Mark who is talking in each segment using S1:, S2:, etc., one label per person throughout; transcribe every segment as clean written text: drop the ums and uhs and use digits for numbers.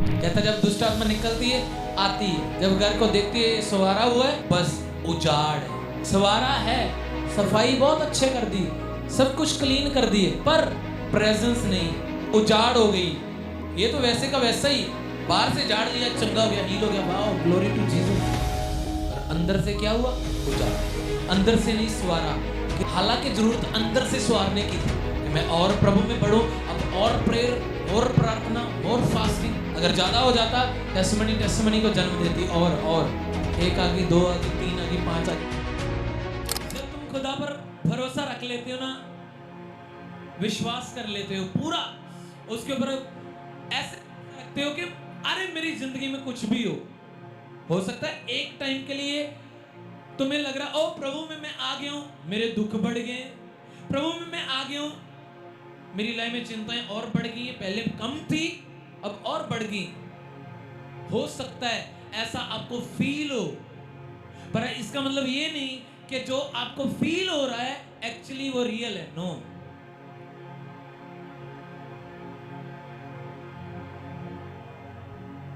S1: कहता जब दुष्ट आत्मा निकलती है आती है, जब घर को देखती है सवारा हुआ है, बस उजाड़ है। सवारा है, सफाई बहुत अच्छे कर दी, सब कुछ क्लीन कर दिए, पर प्रेजेंस नहीं, उजाड़ हो गई। ये तो वैसे का वैसा ही, बाहर से झाड़ दिया, चंगा हो गया, हील हो गया, वाओ ग्लोरी टू जीसस, और अंदर से क्या हुआ? उजाड़। अंदर से नहीं सवारा। हालांकि जरूरत अंदर से सवारने की थी कि मैं और प्रभु में बढ़ूं, अब और प्रेयर, और प्रार्थना, और फास्टिंग। अगर ज्यादा हो जाता टेस्टिमनी को जन्म देती, और एक आगे, दो आगे, तीन आगे, पांच आगे। जब तुम खुदा पर भरोसा रख लेते हो ना, विश्वास कर लेते हो पूरा उसके ऊपर, ऐसे रखते हो कि अरे मेरी जिंदगी में कुछ भी हो सकता है एक टाइम के लिए तुम्हें लग रहा ओ प्रभु में मैं आ गया हूं, मेरे दुख बढ़ गए, प्रभु में मैं आ गया हूं, मेरी लाइफ में चिंताएं और बढ़ गई, पहले कम थी अब और बढ़ गई। हो सकता है ऐसा आपको फील हो, पर इसका मतलब ये नहीं कि जो आपको फील हो रहा है एक्चुअली वो रियल है। नो,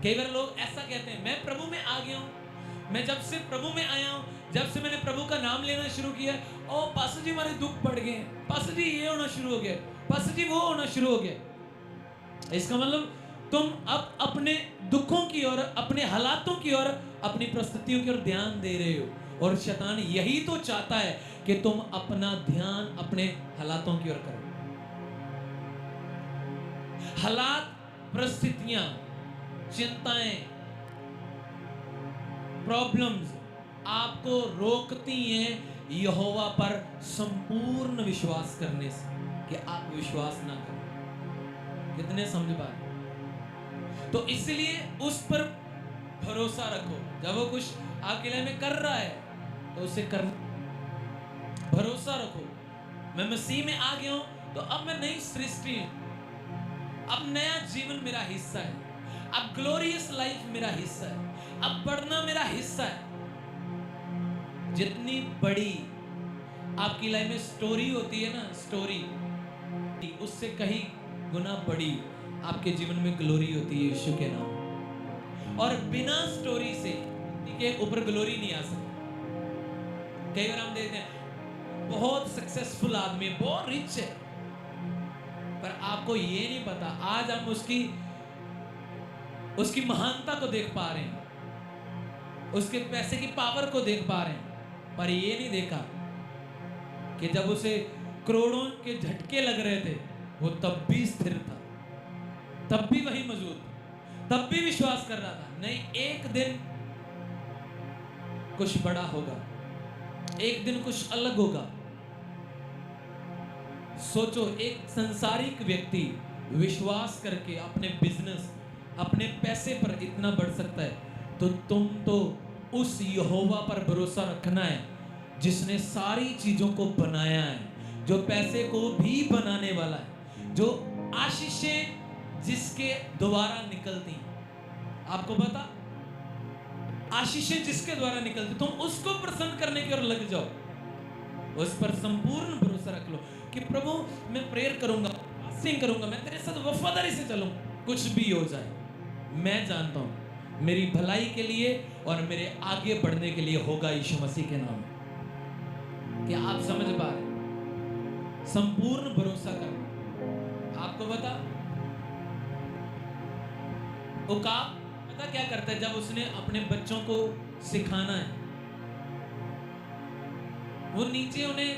S1: कई बार लोग ऐसा कहते हैं मैं प्रभु में आ गया हूं, मैं जब से प्रभु में आया हूं, जब से मैंने प्रभु का नाम लेना शुरू किया, ओ पास्टर जी हमारे दुख बढ़ गए, पास्टर जी ये होना शुरू हो गया, पास्टर जी वो होना शुरू हो गया। इसका मतलब तुम अब अपने दुखों की ओर, अपने हालातों की ओर, अपनी परिस्थितियों की ओर ध्यान दे रहे हो, और शैतान यही तो चाहता है कि तुम अपना ध्यान अपने हालातों की ओर करो। हालात, परिस्थितियां, चिंताएं, प्रॉब्लम्स आपको रोकती हैं यहोवा पर संपूर्ण विश्वास करने से, कि आप विश्वास ना करें। कितने समझ पाए? तो इसलिए उस पर भरोसा रखो। जब वो कुछ आपके लिए में कर रहा है तो उसे कर भरोसा रखो। मैं मसीह में आ गया हूं तो अब मैं नई सृष्टि हूं, अब नया जीवन मेरा हिस्सा है, अब ग्लोरियस लाइफ मेरा हिस्सा है, अब बढ़ना मेरा हिस्सा है। जितनी बड़ी आपकी लाइफ में स्टोरी होती है ना, स्टोरी उससे कहीं गुना बड़ी आपके जीवन में ग्लोरी होती है यीशु के नाम। और बिना स्टोरी से के ऊपर ग्लोरी नहीं आ सकती। कई बार हम देखते हैं बहुत सक्सेसफुल आदमी, बहुत रिच है, पर आपको ये नहीं पता आज हम उसकी महानता को देख पा रहे हैं, उसके पैसे की पावर को देख पा रहे हैं, पर ये नहीं देखा कि जब उसे करोड़ों के झटके लग रहे थे वो तब भी स्थिर था, तब भी वही मौजूद, तब भी विश्वास कर रहा था नहीं एक दिन कुछ बड़ा होगा, एक दिन कुछ अलग होगा। सोचो एक संसारिक व्यक्ति विश्वास करके अपने बिजनेस, अपने पैसे पर इतना बढ़ सकता है, तो तुम तो उस यहोवा पर भरोसा रखना है जिसने सारी चीजों को बनाया है, जो पैसे को भी बनाने वाला है, जो आशीषें जिसके द्वारा निकलती। आपको पता आशीषें जिसके द्वारा निकलती, तुम उसको प्रसन्न करने की ओर लग जाओ, उस पर संपूर्ण भरोसा रख लो कि प्रभु मैं प्रेयर करूंगा, फास्टिंग करूंगा, मैं तेरे साथ वफादारी से चलूं, कुछ भी हो जाए मैं जानता हूं मेरी भलाई के लिए और मेरे आगे बढ़ने के लिए होगा यीशु मसीह के नाम। क्या आप समझ पा रहे? संपूर्ण भरोसा करना। आपको बता उकाब पता क्या करता है? जब उसने अपने बच्चों को सिखाना है, वो नीचे उन्हें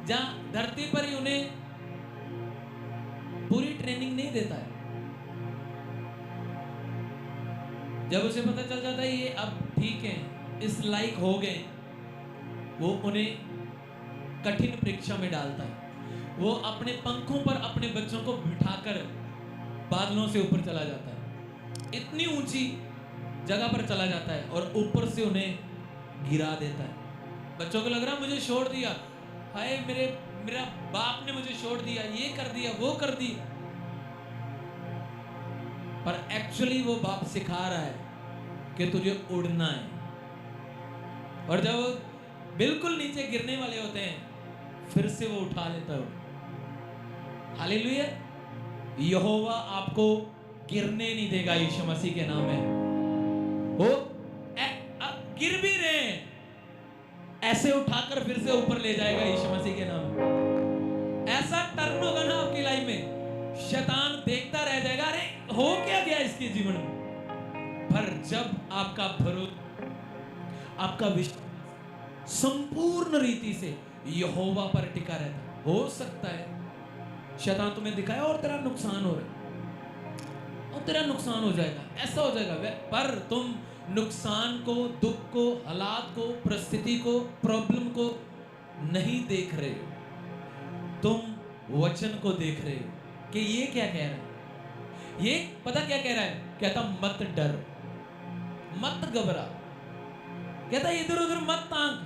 S1: जहां धरती पर ही उन्हें पूरी ट्रेनिंग नहीं देता है। जब उसे पता चल जाता है ये अब ठीक है, इस लायक हो गए, वो उन्हें कठिन परीक्षा में डालता है। वो अपने पंखों पर अपने बच्चों को बिठाकर बादलों से ऊपर चला जाता है, इतनी ऊंची जगह पर चला जाता है और ऊपर से उन्हें गिरा देता है। बच्चों को लग रहा मुझे छोड़ दिया, हाय मेरा बाप ने मुझे छोड़ दिया, ये कर दिया, वो कर दिया, पर एक्चुअली वो बाप सिखा रहा है कि तुझे उड़ना है। और जब बिल्कुल नीचे गिरने वाले होते हैं फिर से वो उठा लेता है। हालेलुया। यहोवा आपको गिरने नहीं देगा यीशु मसीह के नाम में। वो गिर भी रहे हैं, ऐसे उठाकर फिर से ऊपर ले जाएगा यीशु मसीह के नाम में। ऐसा टर्न होगा ना आपकी लाइफ में, शैतान देखता रह जाएगा, अरे हो क्या गया इसके जीवन में। पर जब आपका भरोसा, आपका विश्वास संपूर्ण रीति से यहोवा पर टिका रहता, हो सकता है शैतान तुम्हें दिखाए और तेरा नुकसान हो रहा है, और तेरा नुकसान हो जाएगा, ऐसा हो जाएगा, पर तुम नुकसान को, दुख को, हालात को, परिस्थिति को, प्रॉब्लम को नहीं देख रहे हो। तुम वचन को देख रहे हो कि ये क्या कह रहा है। ये पता क्या कह रहा है? कहता मत डर, मत घबरा, कहता इधर उधर मत तांग।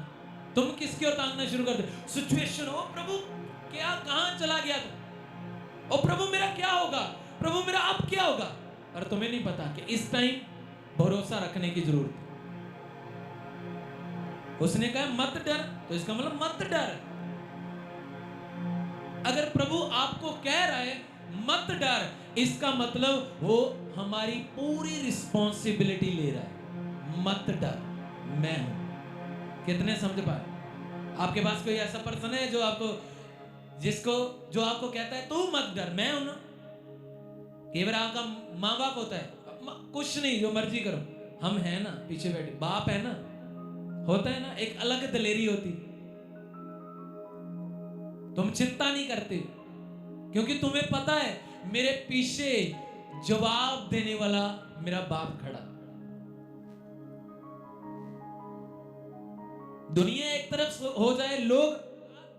S1: तुम किसकी ओर तांगना शुरू कर दो? सिचुएशन, ओ प्रभु क्या, कहां चला गया तुम? ओ प्रभु मेरा क्या होगा? प्रभु मेरा अब क्या होगा? और तुम्हें नहीं पता कि इस टाइम भरोसा रखने की जरूरत है। उसने कहा मत डर, तो इसका मतलब मत डर। अगर प्रभु आपको कह रहा है मत डर, इसका मतलब वो हमारी पूरी रिस्पॉन्सिबिलिटी ले रहा है। मत डर, मैं हूं। कितने समझ पाए? आपके पास कोई ऐसा पर्सन है जो आपको, जो आपको कहता है तू मत डर, मैं हूं ना। कई बार आपका माँ बाप होता है, कुछ नहीं जो मर्जी करो, हम हैं ना पीछे बैठे, बाप है ना, होता है ना, एक अलग दिलेरी होती। तुम चिंता नहीं करते क्योंकि तुम्हें पता है मेरे पीछे जवाब देने वाला मेरा बाप खड़ा। दुनिया एक तरफ हो जाए, लोग,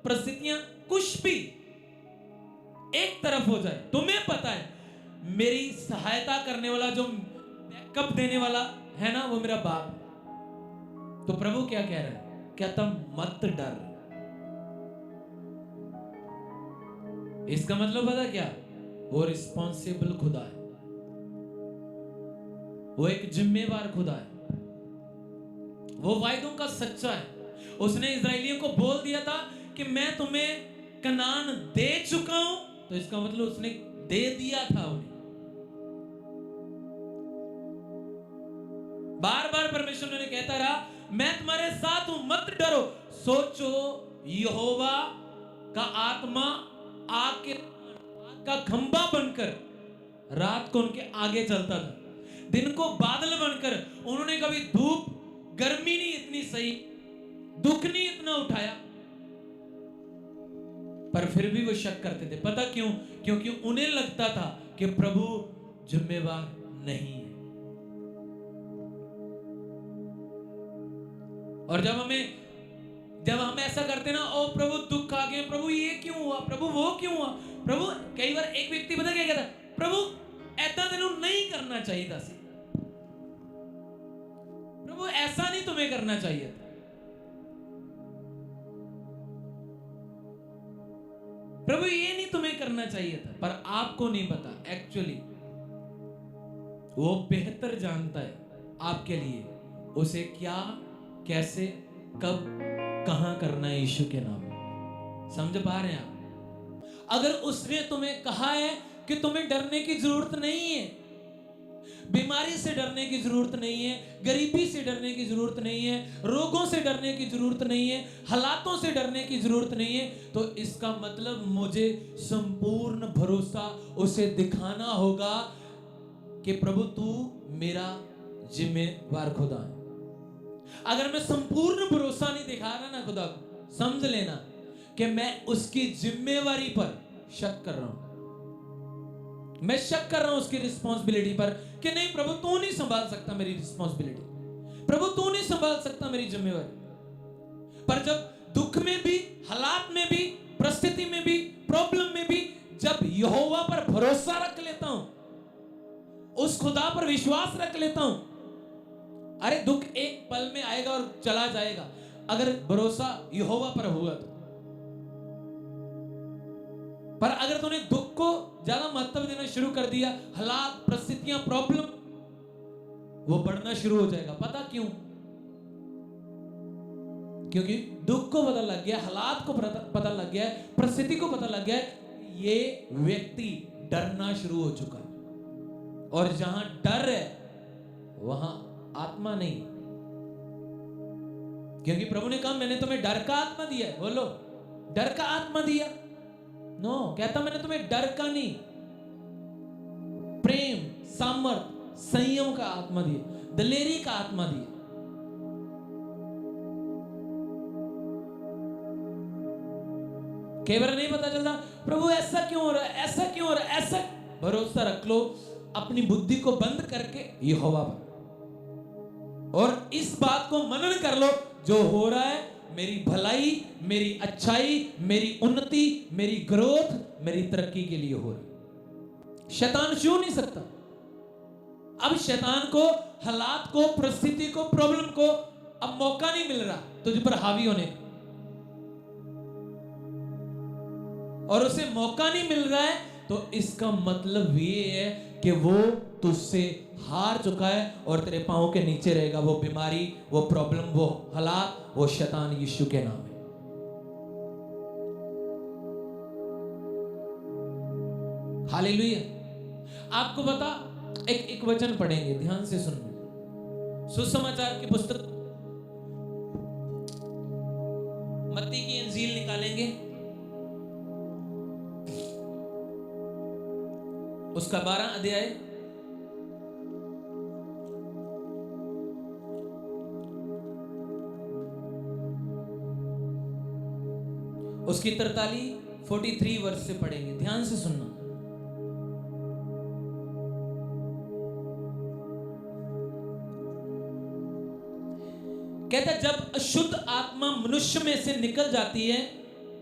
S1: परिस्थितियां, कुछ भी एक तरफ हो जाए, तुम्हें पता है मेरी सहायता करने वाला, जो बैकअप देने वाला है ना, वो मेरा बाप। तो प्रभु क्या कह रहा है? कहता मत डर। इसका मतलब पता क्या? वो रिस्पॉन्सिबल खुदा है, वो एक जिम्मेवार खुदा है, वो वायदों का सच्चा है। उसने इजराइलियों को बोल दिया था कि मैं तुम्हें कनान दे चुका हूं, तो इसका मतलब उसने दे दिया था उन्हें। बार बार परमेश्वर ने कहता रहा मैं तुम्हारे साथ हूं, मत डरो। सोचो यहोवा का आत्मा आग का खंभा बनकर रात को उनके आगे चलता था, दिन को बादल बनकर। उन्होंने कभी धूप गर्मी नहीं इतनी सही, दुख नहीं इतना उठाया, पर फिर भी वो शक करते थे। पता क्यों? क्योंकि उन्हें लगता था कि प्रभु जिम्मेवार नहीं है। और जब हम ऐसा करते ना, ओ प्रभु दुख आ गए, प्रभु ये क्यों हुआ, प्रभु वो क्यों हुआ, प्रभु, कई बार एक व्यक्ति पता क्या कहता है? प्रभु ऐसा तेनू नहीं करना चाहिए था, प्रभु ऐसा नहीं तुम्हें करना चाहिए था, प्रभु ये नहीं तुम्हें करना चाहिए था। पर आपको नहीं पता, एक्चुअली वो बेहतर जानता है आपके लिए उसे क्या, कैसे, कब, कहां करना है यीशु के नाम में। समझ पा रहे हैं आप? अगर उसने तुम्हें कहा है कि तुम्हें डरने की जरूरत नहीं है, बीमारी से डरने की जरूरत नहीं है, गरीबी से डरने की जरूरत नहीं है, रोगों से डरने की जरूरत नहीं है, हालातों से डरने की जरूरत नहीं है, तो इसका मतलब मुझे संपूर्ण भरोसा उसे दिखाना होगा कि प्रभु तू मेरा जिम्मेवार खुदा है। अगर मैं संपूर्ण भरोसा नहीं दिखा रहा ना खुदा को, समझ लेना कि मैं उसकी जिम्मेवारी पर शक कर रहा हूं। मैं शक कर रहा हूं उसकी रिस्पॉन्सिबिलिटी पर कि नहीं प्रभु तू नहीं संभाल सकता मेरी रिस्पॉन्सिबिलिटी, प्रभु तू नहीं संभाल सकता मेरी जिम्मेवारी। पर जब दुख में भी, हालात में भी, परिस्थिति में भी, प्रॉब्लम में भी जब यहोवा पर भरोसा रख लेता हूं, उस खुदा पर विश्वास रख लेता हूं, अरे दुख एक पल में आएगा और चला जाएगा अगर भरोसा यहोवा पर हुआ तो। पर अगर तूने दुख को ज्यादा महत्व देना शुरू कर दिया, हालात, परिस्थितियां, प्रॉब्लम, वो बढ़ना शुरू हो जाएगा। पता क्यों? क्योंकि दुख को पता लग गया, हालात को पता लग गया, परिस्थिति को पता लग गया, ये व्यक्ति डरना शुरू हो चुका है। और जहां डर है वहां आत्मा नहीं, क्योंकि प्रभु ने कहा मैंने तुम्हें डर का आत्मा दिया है। बोलो, डर का आत्मा दिया? नो, कहता मैंने तुम्हें डर का नहीं, प्रेम, सामर्थ, संयम का आत्मा दिया, दलेरी का आत्मा दिया। कई बार नहीं पता चलता प्रभु ऐसा क्यों हो रहा है, ऐसा क्यों हो रहा है, ऐसा। भरोसा रख लो अपनी बुद्धि को बंद करके यहोवा पर, और इस बात को मनन कर लो, जो हो रहा है मेरी भलाई, मेरी अच्छाई, मेरी उन्नति, मेरी ग्रोथ, मेरी तरक्की के लिए हो रही है। शैतान छू नहीं सकता। अब शैतान को, हालात को, परिस्थिति को, प्रॉब्लम को अब मौका नहीं मिल रहा तुझ पर हावी होने का, और उसे मौका नहीं मिल रहा है, तो इसका मतलब ये है कि वो तुझसे हार चुका है और तेरे पांव के नीचे रहेगा। वो बीमारी, वो प्रॉब्लम, वो हालात, वो शैतान यीशु के नाम है। हालेलुया। आपको बता, एक वचन पढ़ेंगे, ध्यान से सुनना। सुसमाचार की पुस्तक मत्ती की इंजील निकालेंगे, उसका 12 अध्याय, उसकी 43 वर्ष से पढ़ेंगे, ध्यान से सुनना। कहता है जब अशुद्ध आत्मा मनुष्य में से निकल जाती है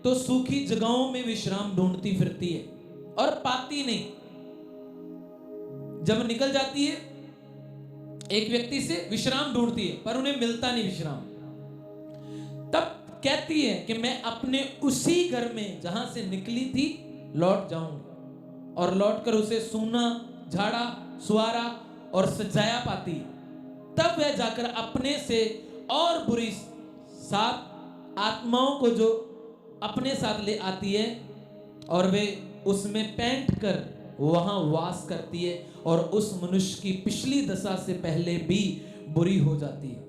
S1: तो सूखी जगहों में विश्राम ढूंढती फिरती है और पाती नहीं। जब निकल जाती है एक व्यक्ति से, विश्राम ढूंढती है पर उन्हें मिलता नहीं विश्राम। तब कहती है कि मैं अपने उसी घर में जहां से निकली थी लौट जाऊंगी, और लौटकर उसे सूना, झाड़ा, सुआरा और सजाया पाती। तब वह जाकर अपने से और बुरी 7 आत्माओं को जो अपने साथ ले आती है, और वे उसमें पैंट कर वहां वास करती है, और उस मनुष्य की पिछली दशा से पहले भी बुरी हो जाती है।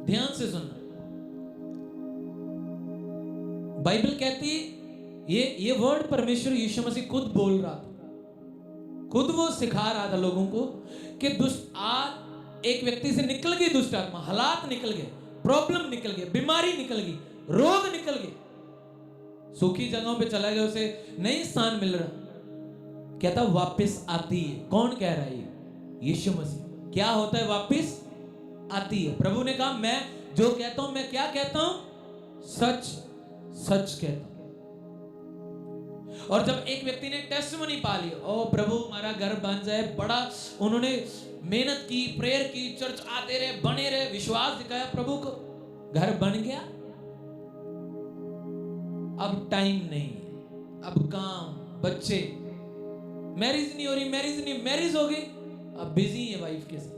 S1: ध्यान से सुनना, बाइबल कहती है, ये वर्ड परमेश्वर यीशु मसीह खुद बोल रहा था, खुद वो सिखा रहा था लोगों को कि एक व्यक्ति से निकल गई दुष्ट आत्मा, हालात निकल गए, प्रॉब्लम निकल गई, बीमारी निकल गई, रोग निकल गए, सूखी जगहों पे चला गया, उसे नहीं स्थान मिल रहा, कहता वापस आती है। कौन कह रहा है? यीशु मसीह। क्या होता है? वापस आती है। प्रभु ने कहा मैं जो कहता हूं, मैं क्या कहता हूं? सच सच कहता हूं। और जब एक व्यक्ति ने टेस्टिमनी पा ली, ओ प्रभु हमारा घर बन जाए, बड़ा उन्होंने मेहनत की, प्रेयर की, चर्च आते रहे, बने रहे, विश्वास दिखाया प्रभु को, घर बन गया। अब टाइम नहीं, अब काम, बच्चे, मैरिज नहीं हो रही, मैरिज हो गई, अब बिजी है वाइफ के साथ,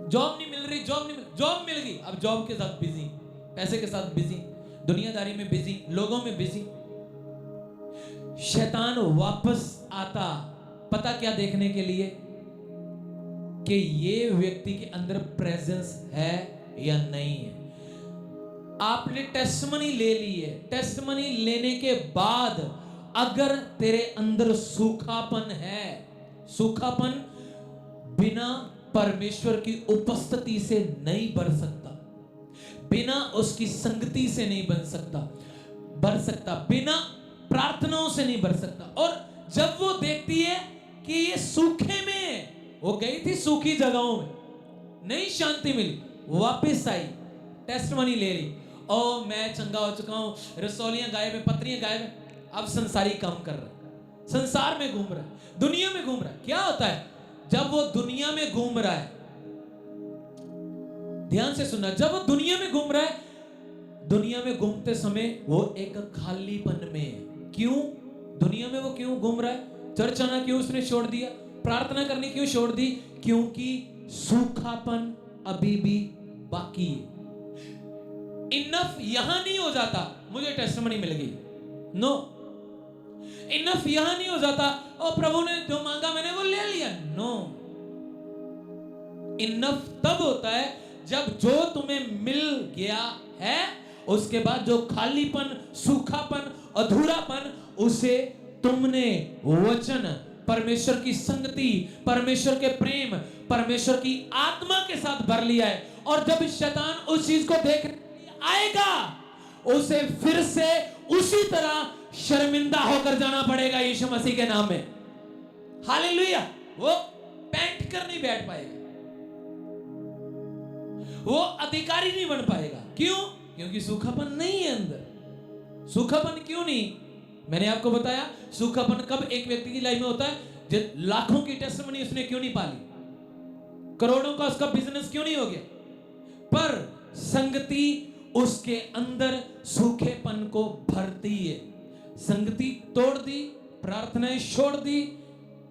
S1: जॉब नहीं मिल रही, जॉब मिल गई, अब जॉब के साथ बिजी, पैसे के साथ बिजी, दुनियादारी में बिजी, लोगों में बिजी। शैतान वापस आता, पता क्या देखने के लिए कि ये व्यक्ति के अंदर प्रेजेंस है या नहीं है। आपने टेस्टिमनी ले ली है, टेस्टिमनी लेने के बाद अगर तेरे अंदर सूखापन है, सूखापन बिना परमेश्वर की उपस्थिति से नहीं बढ़ सकता, बिना उसकी संगति से नहीं बढ़ सकता, बिना प्रार्थनाओं से नहीं बढ़ सकता। और जब वो देखती है कि ये सूखे में है, वो गई थी सूखी जगहों में, नहीं शांति मिली, वापस आई, टेस्टिमनी ले ली, ओ मैं चंगा हो चुका हूं, रसौलियां गायब है, पत्रियां गायब है, अब संसारी काम कर रहा है, संसार में घूम रहा है, दुनिया में घूम रहा है। क्या होता है जब वो दुनिया में घूम रहा है? ध्यान से सुनना, जब वो दुनिया में घूम रहा है, दुनिया में घूमते समय वो एक खालीपन में है। क्यों दुनिया में वो क्यों घूम रहा है? चर्च आना क्यों उसने छोड़ दिया? प्रार्थना करनी क्यों छोड़ दी? क्योंकि सूखापन अभी भी बाकी है। इनफ यहां नहीं हो जाता मुझे टेस्टिमनी मिल गई, नो। इनफ यहां नहीं हो जाता और प्रभु ने जो मांगा मैंने वो ले लिया। नो, इनफ तब होता है जब जो तुम्हें मिल गया है उसके बाद जो खालीपन, सूखापन, अधूरापन, उसे तुमने वचन, परमेश्वर की संगति, परमेश्वर के प्रेम, परमेश्वर की आत्मा के साथ भर लिया है। और जब शैतान उस चीज को देखने आएगा उसे फिर से उसी तरह शर्मिंदा होकर जाना पड़ेगा यीशु मसीह के नाम में। हालेलुया। वो पैंट कर नहीं बैठ पाएगा, वो अधिकारी नहीं बन पाएगा। क्यों? क्योंकि सूखापन नहीं है अंदर। सूखापन क्यों नहीं? मैंने आपको बताया सूखापन कब एक व्यक्ति की लाइफ में होता है, जब लाखों की टेस्टिमनी उसने क्यों नहीं पाली, करोड़ों का उसका बिजनेस क्यों नहीं हो गया, पर संगति उसके अंदर सूखेपन को भरती है। संगति तोड़ दी, प्रार्थनाएं छोड़ दी,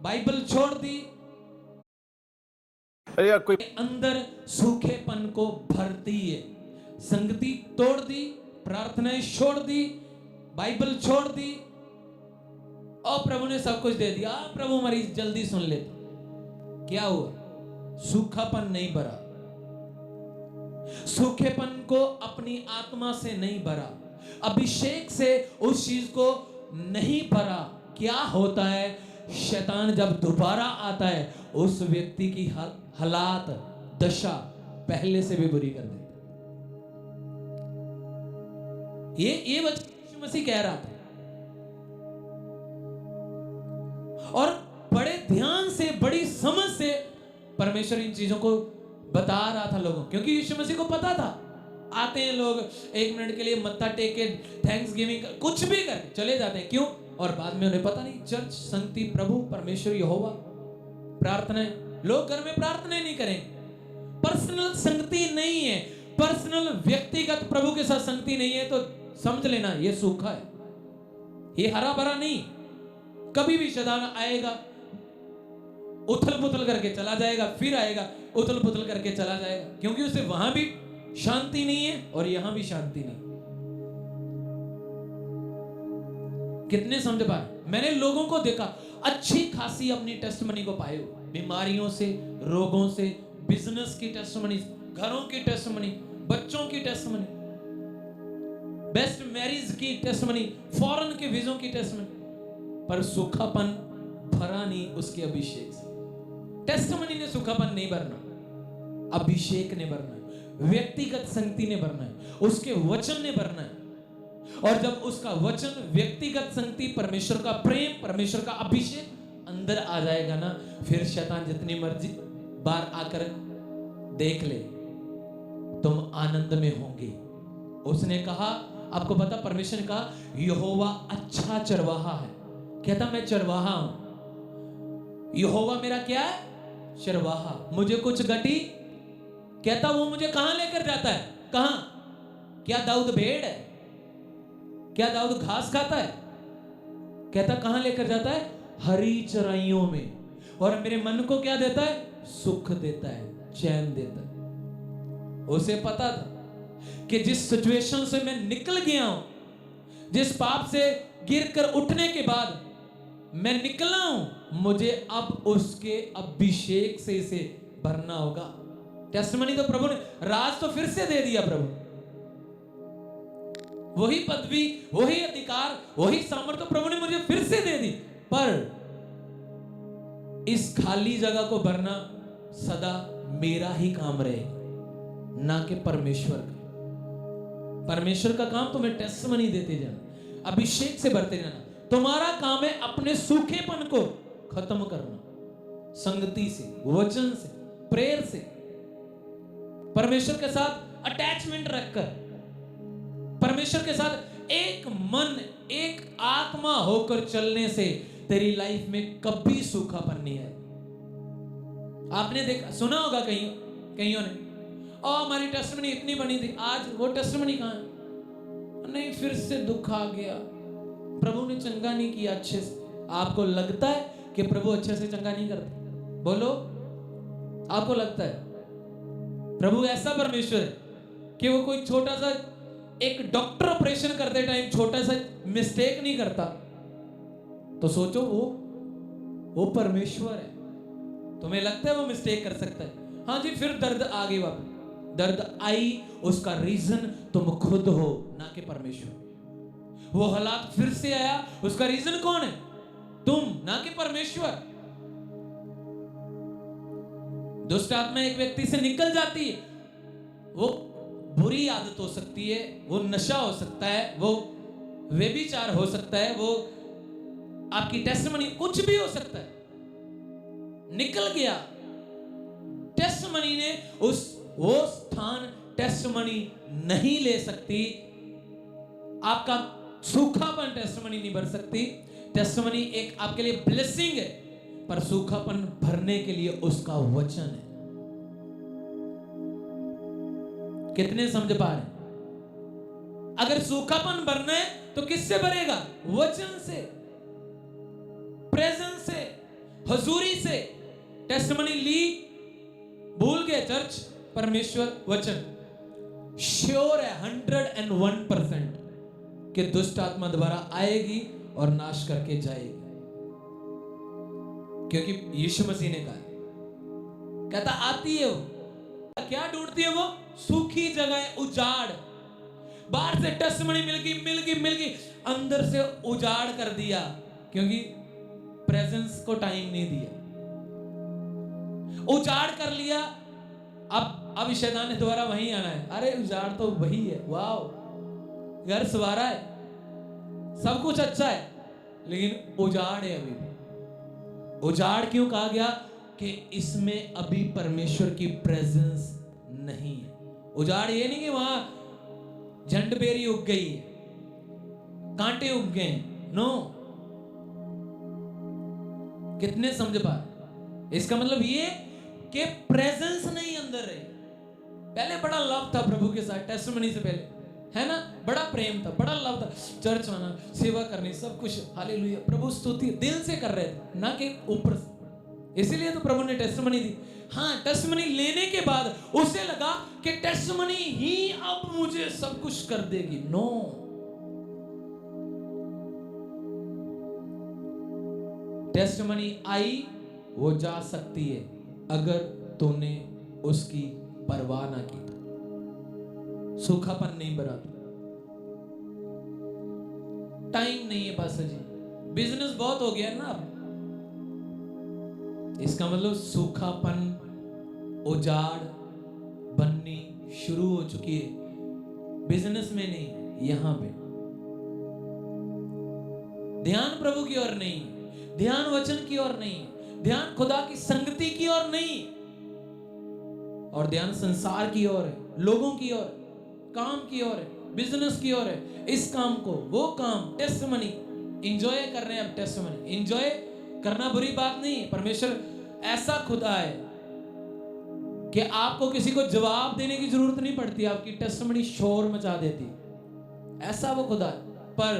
S1: बाइबल छोड़ दी, कोई अंदर सूखेपन को भरती है। संगति तोड़ दी, प्रार्थनाएं छोड़ दी, बाइबल छोड़ दी और प्रभु ने सब कुछ दे दिया। प्रभु मरीज जल्दी सुन लेते, क्या हुआ? सूखापन नहीं भरा, सूखेपन को अपनी आत्मा से नहीं भरा, अभिषेक से उस चीज को नहीं भरा। क्या होता है? शैतान जब दोबारा आता है उस व्यक्ति की हालात, दशा पहले से भी बुरी कर देता। ये वचन यीशु मसीह कह रहा था और बड़े ध्यान से, बड़ी समझ से परमेश्वर इन चीजों को बता रहा था लोगों, क्योंकि यीशु मसीह को पता था आते हैं लोग 1 मिनट के लिए मत्था टेक के थैंक्स गिविंग कुछ भी कर चले जाते हैं। क्यों? और बाद में उन्हें पता नहीं। चर्च, संगति, प्रभु, परमेश्वर, यहोवा, प्रार्थनाएं, लोग घर में प्रार्थनाएं नहीं करेंगे। पर्सनल संगति नहीं है, पर्सनल व्यक्तिगत प्रभु के साथ संगति नहीं है, तो समझ लेना ये सूखा है, ये हरा भरा नहीं। कभी भी शैतान आएगा, उथल पुथल करके चला जाएगा, फिर आएगा, उथल पुथल करके चला जाएगा, क्योंकि उसे वहां भी शांति नहीं है और यहां भी शांति नहीं। कितने समझ पाए? मैंने लोगों को देखा अच्छी खासी अपनी टेस्टिमनी को पाए हो, बीमारियों से, रोगों से, बिजनेस की टेस्टिमनी, घरों की टेस्टिमनी, बच्चों की टेस्टिमनी, बेस्ट मैरिज की टेस्टिमनी, फॉरेन के वीजों की टेस्टिमनी, पर सूखापन भरा नहीं उसके अभिषेक से। टेस्टिमनी ने सूखापन नहीं भरना, अभिषेक ने भरना है, व्यक्तिगत संगति ने भरना है, उसके वचन ने भरना है। और जब उसका वचन, व्यक्तिगत संगति, परमेश्वर का प्रेम, परमेश्वर का अभिषेक अंदर आ जाएगा ना, फिर शैतान जितनी मर्जी बार आकर देख ले, तुम आनंद में होंगे। उसने कहा, आपको पता, परमेश्वर ने कहा यहोवा अच्छा चरवाहा है। कहता मैं चरवाहा हूं, यहोवा मेरा क्या है? चरवाहा, मुझे कुछ घटी। कहता वो मुझे कहां लेकर जाता है? कहां? क्या दाऊद भेड़ है? क्या दाऊद घास खाता है? कहता कहां लेकर जाता है? हरी चराइयों में। और मेरे मन को क्या देता है? सुख देता है, चैन देता है। उसे पता था कि जिस सिचुएशन से मैं निकल गया हूं, जिस पाप से गिरकर उठने के बाद मैं निकला हूं, मुझे अब उसके अभिषेक से इसे भरना होगा। टेस्टिमनी तो प्रभु ने, राज तो फिर से दे दिया प्रभु, वही पदवी, वही अधिकार, वही सामर्थ्य प्रभु ने मुझे फिर से दे दी। पर इस खाली जगह को भरना सदा मेरा ही काम रहेगा, ना कि परमेश्वर का। परमेश्वर का काम तुम्हें टेस्टिमनी देते जाना, अभिषेक से भरते जाना। तुम्हारा काम है अपने सूखेपन को खत्म करना, संगति से, वचन से, प्रेयर से, परमेश्वर के साथ अटैचमेंट रखकर, परमेश्वर के साथ एक मन, एक आत्मा होकर चलने से तेरी लाइफ में कभी सूखापन नहीं है। आपने देखा, सुना होगा कईयों ने, हमारी टेस्टिमनी इतनी बनी थी, आज वो टेस्टिमनी कहां है? नहीं, फिर से दुख आ गया, प्रभु ने चंगा नहीं किया अच्छे से। आपको लगता है कि प्रभु अच्छे से चंगा नहीं करता? बोलो, आपको लगता है प्रभु ऐसा परमेश्वर है कि वो कोई छोटा सा, एक डॉक्टर ऑपरेशन करते टाइम छोटा सा मिस्टेक नहीं करता? तो सोचो वो परमेश्वर है। तुम्हें लगता है वो मिस्टेक कर सकता है? हाँ जी, फिर दर्द आ गई वापस। दर्द आई, उसका रीजन तुम खुद हो, ना कि परमेश्वर। वो हालात फिर से आया, उसका रीजन कौन है? तुम, ना कि परमेश्वर। दुष्ट आत्मा एक व्यक्ति से निकल जाती है, वो बुरी आदत हो सकती है, वो नशा हो सकता है, वो व्यभिचार हो सकता है, वो आपकी टेस्टिमनी, कुछ भी हो सकता है। निकल गया, टेस्टिमनी ने वो स्थान टेस्टिमनी नहीं ले सकती। आपका सूखापन टेस्टिमनी नहीं भर सकती। टेस्टिमनी एक आपके लिए ब्लेसिंग है, पर सूखापन भरने के लिए उसका वचन है। कितने समझ पा रहे? अगर सूखापन भरना है तो किससे भरेगा? वचन से, प्रेजेंस से, हजूरी से। टेस्टिमनी ली, भूल गए चर्च, परमेश्वर, वचन। श्योर है 101% कि दुष्ट आत्मा दोबारा आएगी और नाश करके जाएगी, क्योंकि यीशु मसीह ने कहा, कहता आती है वो, क्या ढूंढती है वो? सूखी जगह, उजाड़। बाहर से टेस्टिमनी मिल गई, अंदर से उजाड़ कर दिया, क्योंकि प्रेजेंस को टाइम नहीं दिया, उजाड़ कर लिया। अब शैतान ने दोबारा वहीं आना है। अरे उजाड़ तो वही है, वाओ, घर सवारा है, सब कुछ अच्छा है, लेकिन उजाड़ है अभी भी। उजाड़ क्यों कहा गया? कि इसमें अभी परमेश्वर की प्रेजेंस नहीं है। उजाड़ ये नहीं कि वहां झंडबेरी उग गई है, कांटे उग गए, नो। कितने समझ पा रहे? इसका मतलब ये कि प्रेजेंस नहीं अंदर रही। पहले बड़ा लव था प्रभु के साथ, टेस्टिमनी से पहले, है ना? बड़ा प्रेम था, बड़ा लव था, चर्च आना, सेवा करनी, सब कुछ, हालेलुया, प्रभु स्तुति दिल से कर रहे थे, ना कि ऊपर से। इसीलिए तो प्रभु ने टेस्टिमनी दी। हाँ, टेस्टिमनी लेने के बाद उसे लगा कि टेस्टिमनी ही अब मुझे सब कुछ कर देगी। नो, टेस्टिमनी आई, वो जा सकती है अगर तूने उसकी परवाह ना की। सूखापन नहीं भरा, टाइम नहीं है पास्टर जी, बिजनेस बहुत हो गया ना अब। इसका मतलब सूखापन, उजाड़ बननी शुरू हो चुकी है, बिजनेस में नहीं, यहां पे। ध्यान प्रभु की ओर नहीं, ध्यान वचन की ओर नहीं, ध्यान खुदा की संगति की ओर नहीं, और ध्यान संसार की ओर है, लोगों की ओर, काम की ओर है, बिजनेस की ओर है। इस काम को, वो काम, टेस्टिमनी एंजॉय कर रहे हैं। अब टेस्टिमनी एंजॉय करना बुरी बात नहीं है। परमेश्वर ऐसा खुदा है कि आपको किसी को जवाब देने की जरूरत नहीं पड़ती, आपकी टेस्टिमनी शोर मचा देती, ऐसा वो खुदा है। पर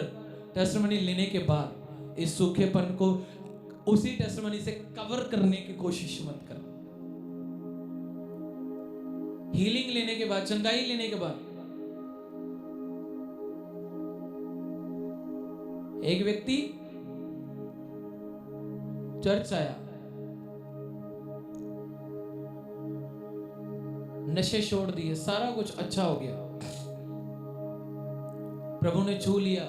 S1: टेस्टिमनी लेने के बाद इस सूखेपन को उसी टेस्टिमनी से कवर करने की कोशिश मत कर। हीलिंग लेने के बाद, चंगाई लेने के बाद, एक व्यक्ति चर्च आया, नशे छोड़ दिए, सारा कुछ अच्छा हो गया, प्रभु ने छू लिया,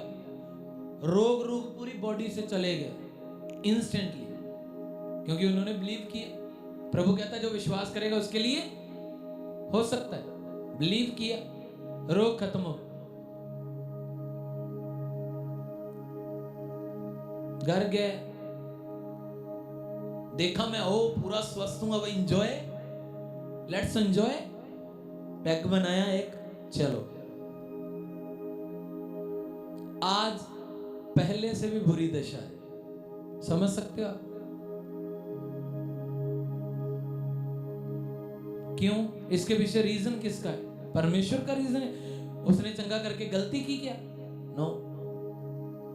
S1: रोग रूग पूरी बॉडी से चले गए इंस्टेंटली, क्योंकि उन्होंने बिलीव किया। प्रभु कहता है जो विश्वास करेगा उसके लिए हो सकता है। बिलीव किया, रोग खत्म हो, घर गए, देखा मैं ओ पूरा स्वस्थ हूं, अब एंजॉय, लेट्स एंजॉय, पैक बनाया एक, चलो। आज पहले से भी बुरी दशा है, समझ सकते हो आप? क्यों? इसके पीछे रीजन किसका है? परमेश्वर का रीजन है। उसने चंगा करके गलती की क्या? नो।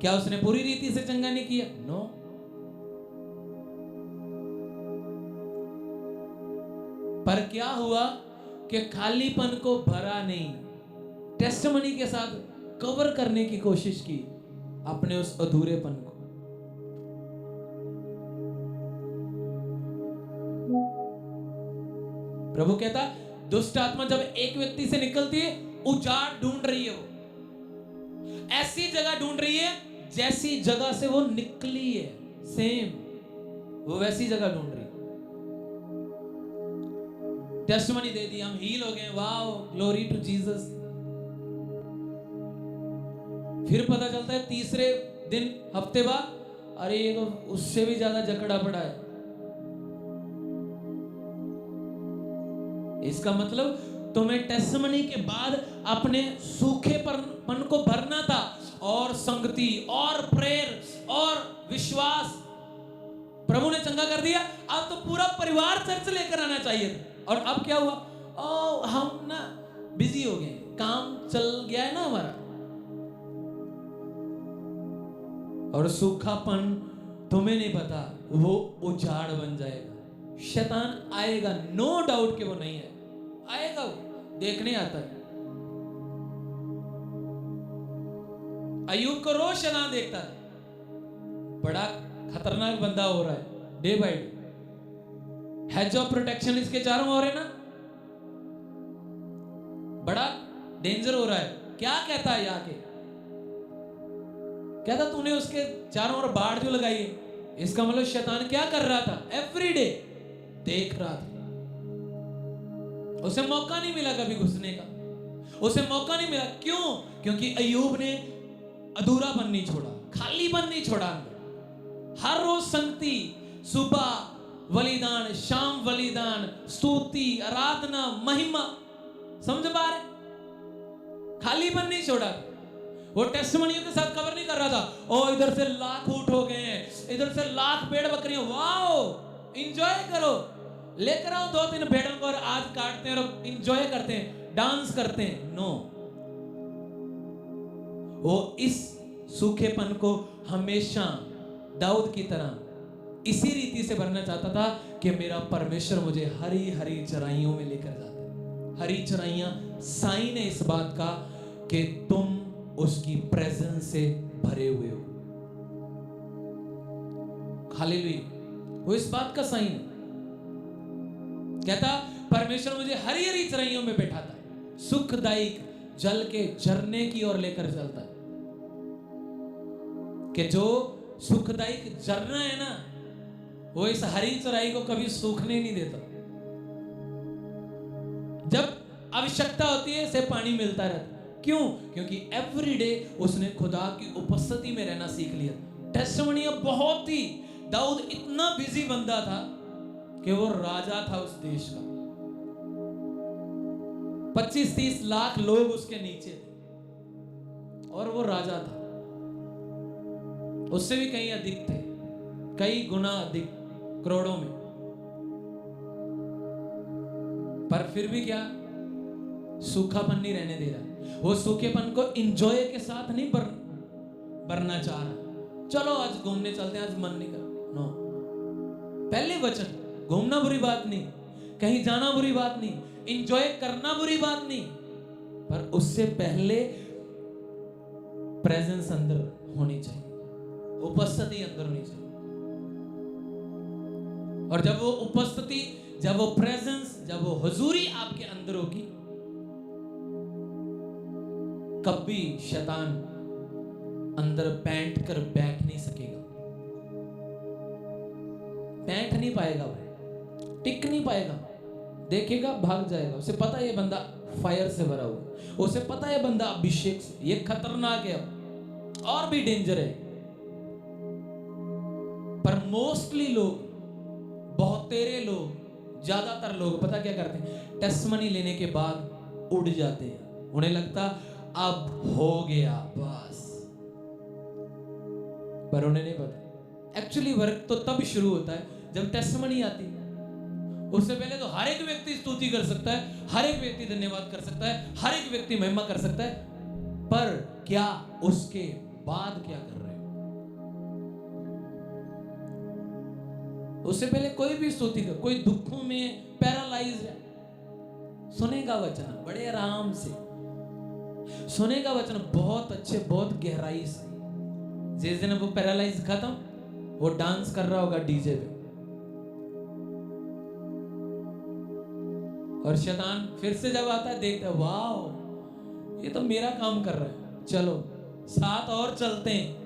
S1: क्या उसने पूरी रीति से चंगा नहीं किया? नो। पर क्या हुआ कि खालीपन को भरा नहीं, टेस्टिमनी के साथ कवर करने की कोशिश की अपने उस अधूरेपन को। प्रभु कहता दुष्ट आत्मा जब एक व्यक्ति से निकलती है, उजाड़ ढूंढ रही है, वो ऐसी जगह ढूंढ रही है जैसी जगह से वो निकली है, सेम वो वैसी जगह ढूंढ रही है। टेस्टिमनी दे दी, हम हील हो गए, वाओ ग्लोरी टू जीसस। फिर पता चलता है तीसरे दिन, हफ्ते बाद, अरे ये तो उससे भी ज्यादा जकड़ा पड़ा है। इसका मतलब तुम्हें टेस्टिमनी के बाद अपने सूखेपन को भरना था, और संगति और प्रेयर और विश्वास। प्रभु ने चंगा कर दिया, अब तो पूरा परिवार चर्च लेकर आना चाहिए था। और अब क्या हुआ? ओ हम ना बिजी हो गए, काम चल गया है ना हमारा। और सूखापन तुम्हें नहीं पता, वो उजाड़ बन जाएगा। शैतान आएगा, नो डाउट कि वो नहीं है, आएगा, वो देखने आता है। अय्यूब को रोज शैतान देखता है, बड़ा खतरनाक बंदा हो रहा है day by day. Hedge of protection इसके चारों ओर है ना, बड़ा डेंजर हो रहा है। क्या कहता है आके? कहता तूने उसके चारों ओर बाढ़ जो लगाई है, इसका मतलब शैतान क्या कर रहा था? एवरीडे देख रहा था। उसे मौका नहीं मिला कभी घुसने का, उसे मौका नहीं मिला। क्यों? क्योंकि अय्यूब ने अधूरापन नहीं छोड़ा, खालीपन नहीं छोड़ा। हर रोज संगति, सुबह बलिदान, शाम बलिदान, स्तुति, आराधना, महिमा, समझ पा रहे? खालीपन नहीं छोड़ा। वो टेस्टिमनियों के साथ कवर नहीं कर रहा था, ओ इधर से लाख ऊंट हो गए हैं, इधर से लाख भेड़ बकरियां, वाओ एंजॉय करो, लेकर आओ 2-3 भेड़ों को और आज काटते हैं और एंजॉय करते हैं, डांस करते हैं। नो, वो इस सूखेपन को हमेशा दाऊद की तरह इसी रीति से भरना चाहता था कि मेरा परमेश्वर मुझे हरी हरी चराइयों में लेकर जाता है। हरी चराइयां साइन है इस बात का कि तुम उसकी प्रेजेंस से भरे हुए हो। हालेलुया, वो इस बात का साइन है। कहता परमेश्वर मुझे हरी हरी चराइयों में बैठाता है, सुखदायक जल के झरने की ओर लेकर चलता है। कि जो सुखदायक झरना है ना, वो इस हरी चराई को कभी सूखने नहीं देता। जब आवश्यकता होती है इसे पानी मिलता रहता। क्यों? क्योंकि एवरीडे उसने खुदा की उपस्थिति में रहना सीख लिया। टेस्टिमनी बहुत ही, दाऊद इतना बिजी बंदा था कि वो राजा था उस देश का। 25-30 लाख लोग उसके नीचे थे और वो राजा था। उससे भी कहीं अधिक थे, कई गुना अधिक, करोड़ों में। पर फिर भी क्या, सूखापन नहीं रहने दे रहा। वो सूखेपन को इंजॉय के साथ नहीं भरना चाह रहा। चलो आज घूमने चलते हैं, आज मन नहीं कर। नो, पहले वचन, घूमना बुरी बात नहीं, कहीं जाना बुरी बात नहीं, इंजॉय करना बुरी बात नहीं, पर उससे पहले प्रेजेंस अंदर होनी चाहिए, उपस्थिति अंदर होनी चाहिए। और जब वो उपस्थिति, जब वो प्रेजेंस, जब वो हुजूरी आपके अंदर होगी, कभी शैतान अंदर बैठ कर बैठ नहीं सकेगा, बैठ नहीं पाएगा, भाई टिक नहीं पाएगा, देखेगा भाग जाएगा। उसे पता है ये बंदा फायर से भरा हुआ, उसे पता है बंदा अभिषेक से, ये खतरनाक है, अब और भी डेंजर है। पर मोस्टली लोग, बहुतेरे लोग, ज्यादातर लोग पता क्या करते हैं? टेस्टिमनी लेने के बाद उड़ जाते हैं। उन्हें लगता अब हो गया बस, पर उन्हें नहीं पता एक्चुअली वर्क तो तब शुरू होता है जब टेस्टिमनी आती है। उससे पहले तो हर एक व्यक्ति स्तुति कर सकता है, हर एक व्यक्ति धन्यवाद कर सकता है, हर एक व्यक्ति महिमा कर सकता है, पर क्या उसके बाद क्या कर रहे हो? उससे पहले कोई भी स्तुति कर, कोई दुखों में पैरालाइज है, सुनेगा वचन बड़े आराम से, सुनेगा वचन बहुत अच्छे, बहुत गहराई से। जिस दिन वो पैरालाइज खत्म, वो डांस कर रहा होगा डीजे पे। और शैतान फिर से जब आता है देखता है, वाह ये तो मेरा काम कर रहा है, चलो साथ और चलते हैं।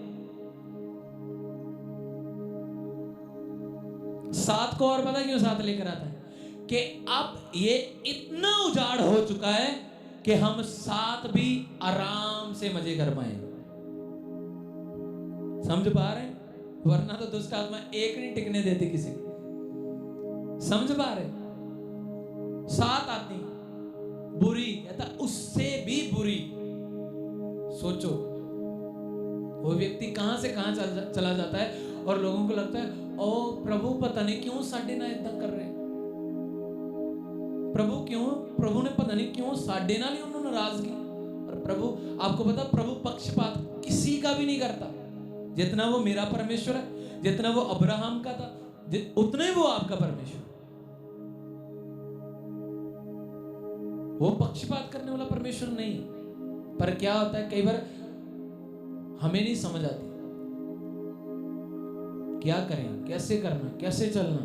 S1: साथ को और पता क्यों साथ लेकर आता है कि अब ये इतना उजाड़ हो चुका है कि हम साथ भी आराम से मजे कर पाएंगे। समझ पा रहे हैं? वरना तो दुष्ट आत्मा एक नहीं टिकने देती किसी को। समझ पा रहे? सात आती बुरी, कहता उससे भी बुरी। सोचो वो व्यक्ति कहां से कहां चला जाता है और लोगों को लगता है ओ प्रभु पता नहीं क्यों साडे नाल इदां कर रहे, प्रभु ने पता नहीं क्यों साडे नाल ही उन्होंने नाराज की। और प्रभु, आपको पता प्रभु पक्षपात किसी का भी नहीं करता। जितना वो मेरा परमेश्वर है, जितना वो अब्राहम का था, उतना ही वो आपका परमेश्वर। वो पक्षपात करने वाला परमेश्वर नहीं। पर क्या होता है, कई बार हमें नहीं समझ आती क्या करें, कैसे करना, कैसे चलना।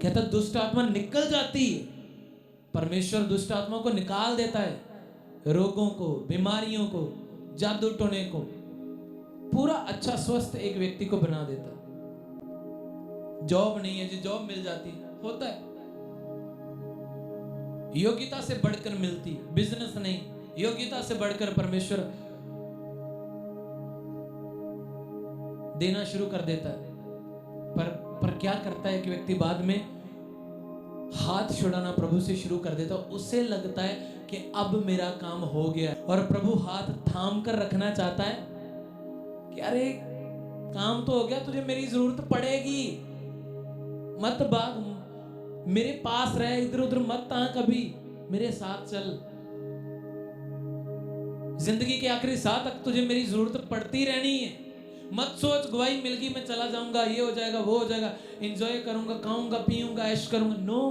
S1: कहता दुष्ट आत्मा निकल जाती है, परमेश्वर दुष्ट आत्मा को निकाल देता है, रोगों को, बीमारियों को, जादू टोने को, पूरा अच्छा स्वस्थ एक व्यक्ति को बना देता है। जॉब नहीं है जी, जॉब मिल जाती है, होता है, योग्यता से बढ़कर मिलती, बिजनेस नहीं, योग्यता से बढ़कर परमेश्वर देना शुरू कर देता है। पर क्या करता है कि व्यक्ति बाद में हाथ छुड़ाना प्रभु से शुरू कर देता है। उसे लगता है कि अब मेरा काम हो गया है, और प्रभु हाथ थाम कर रखना चाहता है कि अरे काम तो हो गया, तुझे मेरी जरूरत पड़ेगी, मत भाग, मेरे पास रह, इधर उधर मत ता, कभी मेरे साथ चल, जिंदगी के आखिरी साल तक तुझे मेरी जरूरत पड़ती रहनी है। मत सोच गवाही मिल गई मैं चला जाऊंगा, ये हो जाएगा, वो हो जाएगा, एंजॉय करूंगा, खाऊंगा, पीऊंगा, ऐश करूंगा। नो,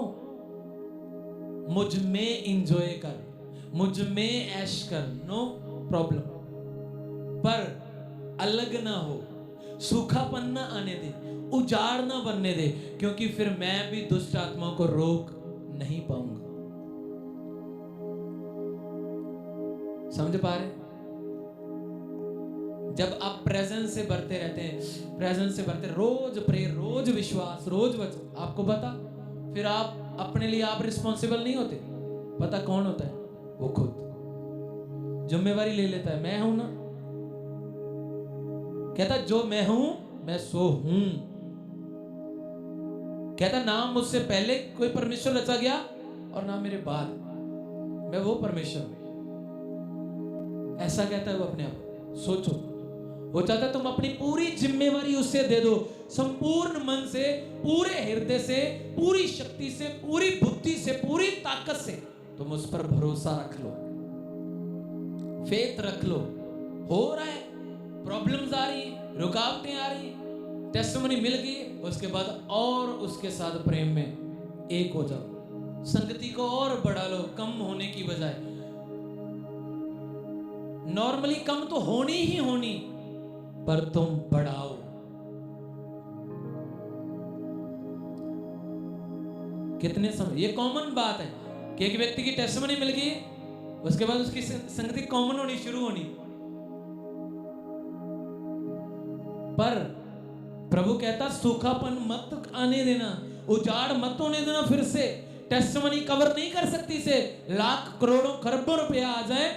S1: मुझ में एंजॉय कर, मुझ में ऐश कर, नो प्रॉब्लम। पर अलग ना हो, सूखापन ना आने दे, उजाड़ ना बनने दे, क्योंकि फिर मैं भी दुष्ट आत्माओं को रोक नहीं पाऊंगा। समझ पा रहे? जब आप प्रेजेंस से भरते रहते हैं, प्रेजेंस से भरते, रोज प्रेयर, रोज विश्वास, रोज वचन, आपको पता, फिर आप अपने लिए आप रिस्पॉन्सिबल नहीं होते। पता कौन होता है? वो खुद जिम्मेवारी ले लेता है। मैं हूं ना, कहता जो मैं हूं मैं सो हूं। कहता ना मुझसे पहले कोई परमेश्वर रचा गया और ना मेरे बाद, मैं वो परमेश्वर हूं। ऐसा कहता है वो अपने आप। सोचो, वो चाहता है तुम अपनी पूरी जिम्मेवारी उससे दे दो, संपूर्ण मन से, पूरे हृदय से, पूरी शक्ति से, पूरी बुद्धि से, पूरी ताकत से तुम उस पर भरोसा रख लो, फेथ रख लो। हो रहा है, प्रॉब्लम्स आ रही है, रुकावटें आ रही है, टेस्टिमनी मिल गई, उसके बाद और उसके साथ प्रेम में एक हो जाओ, संगति को और बढ़ा लो, कम होने की बजाय। नॉर्मली कम तो होनी ही होनी, पर तुम बढ़ाओ। कितने समय, ये कॉमन बात है कि एक व्यक्ति की टेस्टिमनी मिल गई, उसके बाद उसकी संगति कॉमन होनी शुरू होनी। पर प्रभु कहता सूखापन मत आने देना, उजाड़ मत होने देना। फिर से टेस्टिमनी कवर नहीं कर सकती, से लाख करोड़ों खरबों रुपया आ जाए,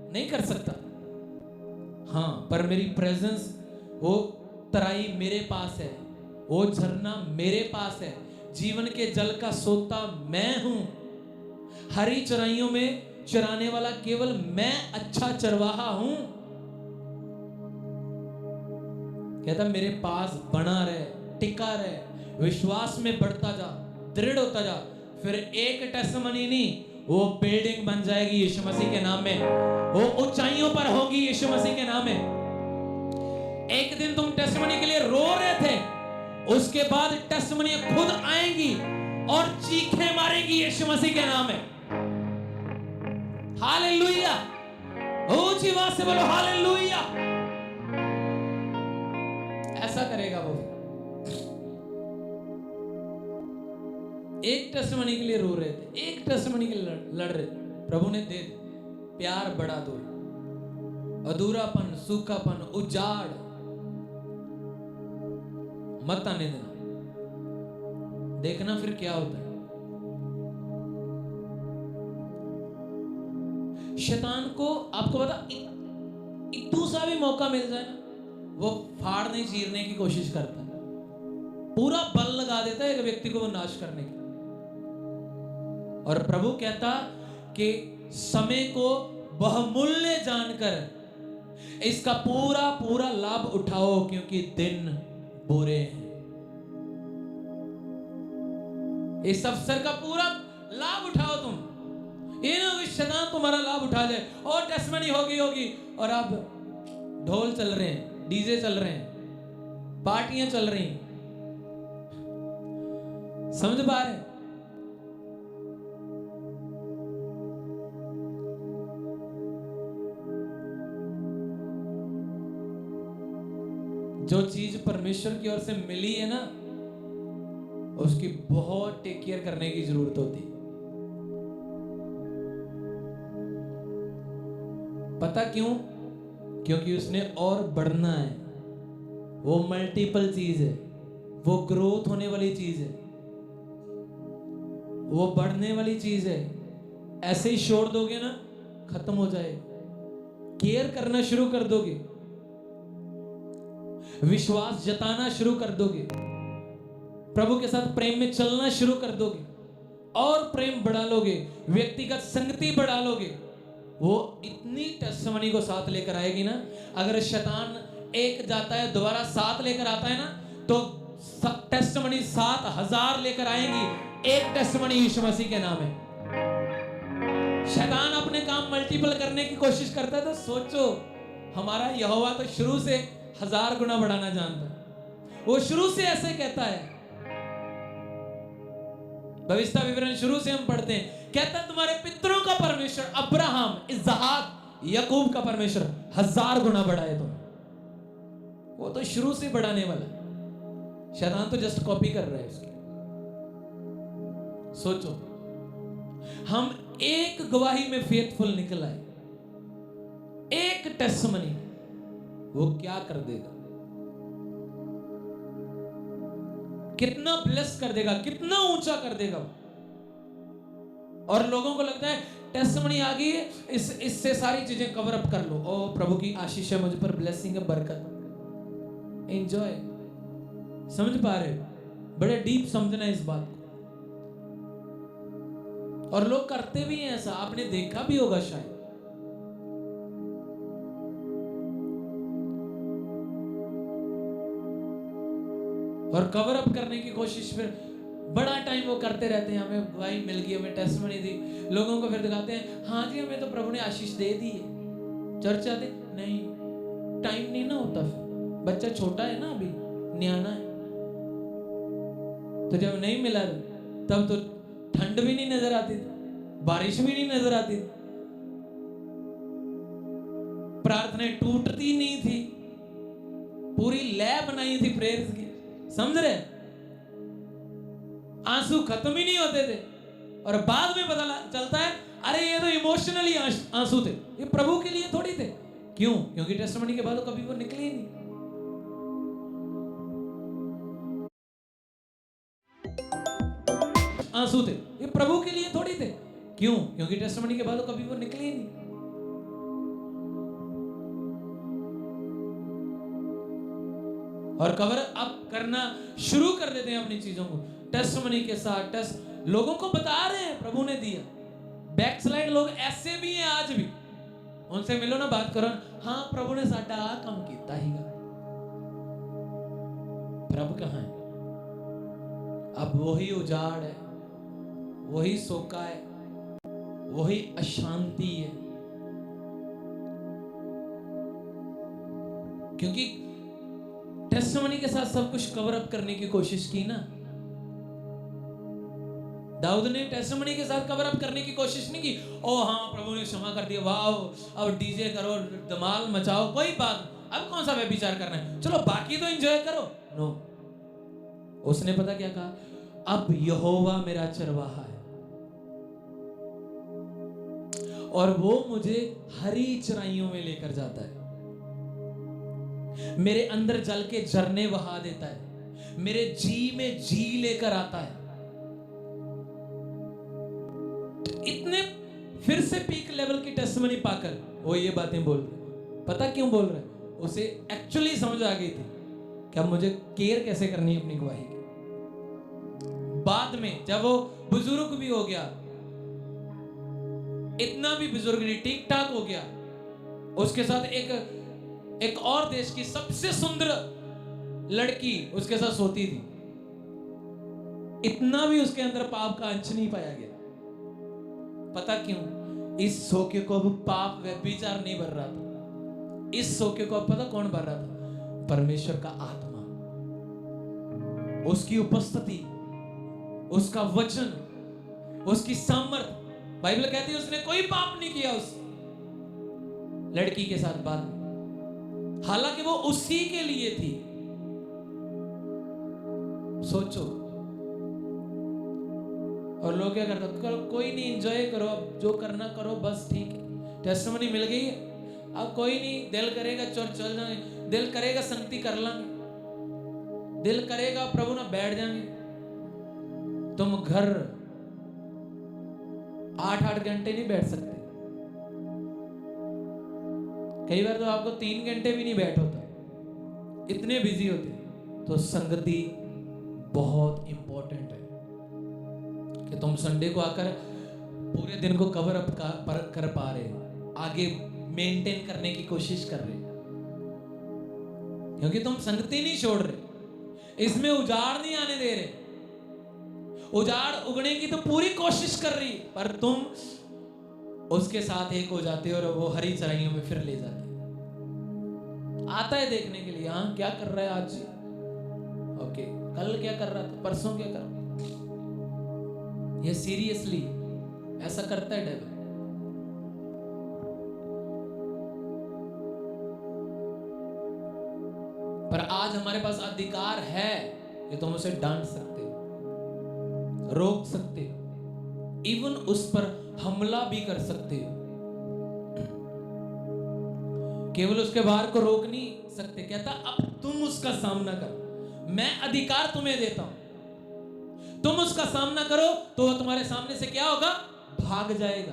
S1: नहीं कर सकता। हाँ, पर मेरी प्रेजेंस, वो तराई मेरे पास है, वो झरना मेरे पास है, जीवन के जल का सोता मैं हूं, हरी चराइयों में चराने वाला केवल मैं अच्छा चरवाहा हूं। कहता मेरे पास बना रहे, टिका रहे, विश्वास में बढ़ता जा, दृढ़ होता जा, फिर एक टेस्टिमनी नहीं, वो बिल्डिंग बन जाएगी यीशु मसीह के नाम में, वो ऊंचाइयों पर होगी यीशु मसीह के नाम में। एक दिन तुम टेस्टिमनी के लिए रो रहे थे, उसके बाद टेस्टिमनी खुद आएंगी और चीखें मारेंगी यीशु मसीह के नाम में। हालेलुया, ऊंची आवाज से बोलो हालेलुया। ऐसा करेगा वो। एक टेस्टमनी के लिए रो रहे थे, एक टेस्टमनी के लिए लड़ रहे थे, प्रभु ने दे दिया। प्यार बढ़ा दो, अधूरापन, सूखापन, उजाड़ मत आने देना। देखना फिर क्या होता है। शैतान को आपको पता इतू सा भी मौका मिल जाए ना, वो फाड़ने चीरने की कोशिश करता है, पूरा बल लगा देता है एक व्यक्ति को वो नाश करने की। और प्रभु कहता कि समय को बहुमूल्य जानकर इसका पूरा पूरा लाभ उठाओ, क्योंकि दिन बुरे हैं। इस अवसर का पूरा लाभ उठाओ तुम। ये ना कि शैतान तुम्हारा लाभ उठा जाए और टेस्टमनी होगी और अब ढोल चल रहे हैं, डीजे चल रहे हैं, पार्टियां चल रही हैं। समझ पा रहे? जो चीज परमेश्वर की ओर से मिली है ना, उसकी बहुत टेक केयर करने की जरूरत होती है। पता क्यों? क्योंकि उसने और बढ़ना है। वो मल्टीपल चीज है, वो ग्रोथ होने वाली चीज है, वो बढ़ने वाली चीज है। ऐसे ही छोड़ दोगे ना, खत्म हो जाएगा। केयर करना शुरू कर दोगे, विश्वास जताना शुरू कर दोगे, प्रभु के साथ प्रेम में चलना शुरू कर दोगे और प्रेम बढ़ा लोगे, व्यक्तिगत संगति बढ़ा लोगे, वो इतनी टेस्टमनी को साथ लेकर आएगी ना। अगर शैतान एक जाता है, दोबारा 7 लेकर आता है ना, तो टेस्टमनी 7,000 लेकर आएंगी। एक टेस्टमनी यीशु मसीह के नाम है। शैतान अपने काम मल्टीपल करने की कोशिश करता है, तो सोचो हमारा यहोवा तो शुरू से 1000 गुना बढ़ाना जानता है। वो शुरू से ऐसे कहता है। भविष्य विवरण शुरू से हम पढ़ते हैं, कहता है तुम्हारे पितरों का परमेश्वर अब्राहम, इसहाक, याकूब का परमेश्वर 1000 गुना बढ़ाए तुम। वो तो शुरू से बढ़ाने वाला। शैतान तो जस्ट कॉपी कर रहा है उसकी। सोचो हम एक गवाही में फेथफुल निकल आए, एक टेस्टमनी, वो क्या कर देगा, कितना ब्लेस कर देगा, कितना ऊंचा कर देगा। और लोगों को लगता है टेस्टमनी आ गई है, इससे सारी चीजें कवर अप कर लो। ओ प्रभु की आशीष है मुझ पर, ब्लेसिंग है, बरकत, एंजॉय। समझ पा रहे हो? बड़े डीप समझना है इस बात को। और लोग करते भी हैं ऐसा, आपने देखा भी होगा शायद। और कवर अप करने की कोशिश फिर बड़ा टाइम वो करते रहते हैं। हमें गवाही मिल गई, हमें टेस्टमनी दी, लोगों को फिर दिखाते हैं, हाँ जी हमें तो प्रभु ने आशीष दे दी है। चर्च आते नहीं, टाइम नहीं ना होता, फिर बच्चा छोटा है ना, अभी न्याना है, तो जब नहीं मिला तब तो ठंड भी नहीं नजर आती थी, बारिश भी नहीं नजर आती थी, प्रार्थनाएं टूटती नहीं थी, पूरी लय बनाई थी प्रेयर्स की। समझ रहे? आंसू खत्म ही नहीं होते थे। और बाद में पता चलता है अरे ये तो इमोशनली आंसू थे, ये प्रभु के लिए थोड़ी थे। क्यों? क्योंकि टेस्टमनी के बाद तो कभी वो निकले ही नहीं। आंसू थे, ये प्रभु के लिए थोड़ी थे। क्यों? क्योंकि टेस्टमनी के बाद तो कभी वो निकले ही नहीं। और कवर अप करना शुरू कर देते हैं अपनी चीजों को टेस्टमनी के साथ। टेस्ट लोगों को बता रहे हैं प्रभु ने दिया। बैकस्लाइड लोग ऐसे भी हैं आज भी, उनसे मिलो ना, बात करो, हाँ प्रभु ने साडा काम किया हीगा। प्रभु कहाँ है? अब वही उजाड़ है, वही सोका है, वही अशांति है। क्योंकि टेस्टमनी के साथ सब कुछ कवर अप करने की कोशिश की ना। दाऊद ने टेस्टमनी के साथ कवर अप करने की कोशिश नहीं की। ओ हाँ प्रभु ने क्षमा कर दिया, वाह अब डीजे करो, धमाल मचाओ, कोई बात, अब कौन सा व्यभिचार करना है, चलो बाकी तो एंजॉय करो। नो, उसने पता क्या कहा? अब यहोवा मेरा चरवाहा है और वो मुझे हरी चराइयों में लेकर जाता है, मेरे अंदर जल के झरने बहा देता है, मेरे जी में जी लेकर आता है। तो इतने फिर से पीक लेवल की टेस्टिमनी पाकर वो ये बातें बोल रहे। पता क्यों बोल रहे? उसे एक्चुअली समझ आ गई थी कि अब मुझे केयर कैसे करनी है अपनी गवाही की। बाद में जब वो बुजुर्ग भी हो गया, इतना भी बुजुर्ग नहीं, ठीक ठाक हो गया, उसके साथ एक और देश की सबसे सुंदर लड़की उसके साथ सोती थी, इतना भी उसके अंदर पाप का अंश नहीं पाया गया। पता क्यों? इस सोके को अब पाप व्यभिचार नहीं भर रहा था, इस सोके को अब पता कौन भर रहा था? परमेश्वर का आत्मा, उसकी उपस्थिति, उसका वचन, उसकी सामर्थ। बाइबल कहती है उसने कोई पाप नहीं किया उस लड़की के साथ बाद में, हालांकि वो उसी के लिए थी। सोचो। और लोग क्या करते? करो, कोई नहीं, एंजॉय करो, अब जो करना करो, बस ठीक है, टेस्टिमनी मिल गई है, अब कोई नहीं, दिल करेगा चल जाएंगे, दिल करेगा संगति कर लांगे, दिल करेगा प्रभु ना बैठ जाएंगे। तुम घर 8-8 घंटे नहीं बैठ सकते, कई बार तो आपको 3 घंटे भी नहीं बैठ होता, इतने बिजी होते। तो संगति बहुत इंपॉर्टेंट है कि तुम संडे को आकर पूरे दिन को कवर अप कर पा रहे, आगे मेंटेन करने की कोशिश कर रहे, क्योंकि तुम संगति नहीं छोड़ रहे, इसमें उजाड़ नहीं आने दे रहे। उजाड़ उगने की तो पूरी कोशिश कर रही, पर तुम उसके साथ एक हो जाते हो और वो हरी चराइयों में फिर ले जाते। आता है देखने के लिए, हाँ क्या कर रहा है आज, ओके, कल क्या कर रहा था, परसों क्या कर रहा है। ये सीरियसली ऐसा करता है डेविल। पर आज हमारे पास अधिकार है कि तुम उसे डांट सकते हो, रोक सकते हो, इवन उस पर हमला भी कर सकते हो। केवल उसके बाहर को रोक नहीं सकते, कहता अब तुम उसका सामना करो, मैं अधिकार तुम्हें देता हूं, तुम उसका सामना करो तो वह तुम्हारे सामने से क्या होगा? भाग जाएगा,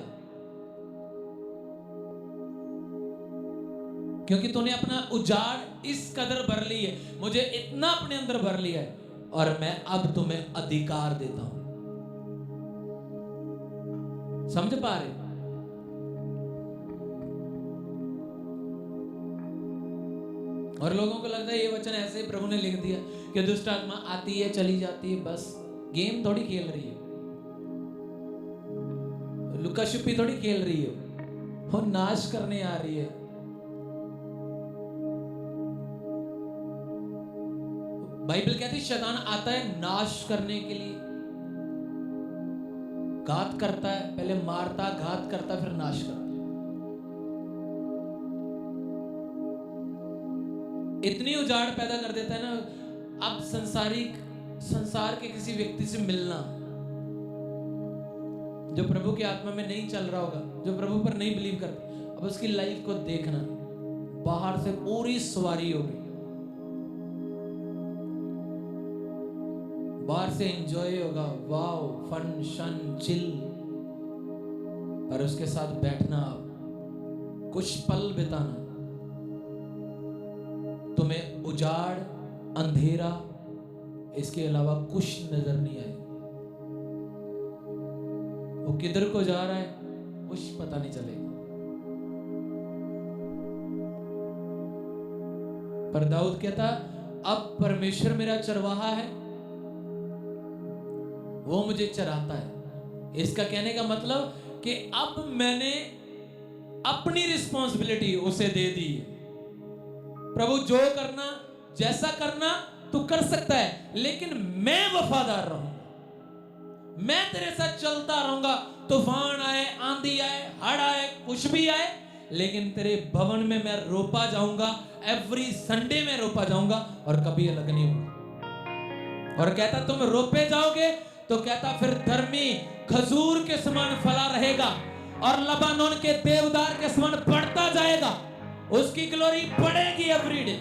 S1: क्योंकि तूने अपना उजाड़ इस कदर भर ली है, मुझे इतना अपने अंदर भर लिया है, और मैं अब तुम्हें अधिकार देता हूं। समझ पा रहे? और लोगों को लगता है ये वचन ऐसे ही प्रभु ने लिख दिया कि दुष्ट आत्मा आती है चली जाती है, बस गेम थोड़ी खेल रही है, लुका छुपी थोड़ी खेल रही है, वो नाश करने आ रही है। बाइबल कहती है शैतान आता है नाश करने के लिए, घात करता है, पहले मारता, घात करता, फिर नाश करता। इतनी उजाड़ पैदा कर देता है ना। अब संसार के किसी व्यक्ति से मिलना जो प्रभु की आत्मा में नहीं चल रहा होगा, जो प्रभु पर नहीं बिलीव करता, अब उसकी लाइफ को देखना, बाहर से पूरी सवारी होगी, बाहर से एंजॉय होगा, वाओ, फन शन चिल, पर उसके साथ बैठना, कुछ पल बिताना, तुम्हें उजाड़, अंधेरा, इसके अलावा कुछ नजर नहीं आए। वो किधर को जा रहा है कुछ पता नहीं चलेगा। पर दाऊद कहता अब परमेश्वर मेरा चरवाहा है, वो मुझे चराता है। इसका कहने का मतलब कि अब मैंने अपनी रिस्पॉन्सिबिलिटी उसे दे दी। प्रभु जो करना, जैसा करना तू कर सकता है, लेकिन मैं वफादार रहूंगा, मैं तेरे साथ चलता रहूंगा। तूफान आए, आंधी आए, हड़ आए, कुछ भी आए, लेकिन तेरे भवन में मैं रोपा जाऊंगा, एवरी संडे में रोपा जाऊंगा और कभी अलग नहीं होगा। और कहता तुम रोपे जाओगे तो कहता फिर धर्मी खजूर के समान फला रहेगा और लबानोन के देवदार के समान बढ़ता जाएगा, उसकी ग्लोरी बढ़ेगी एवरीडे।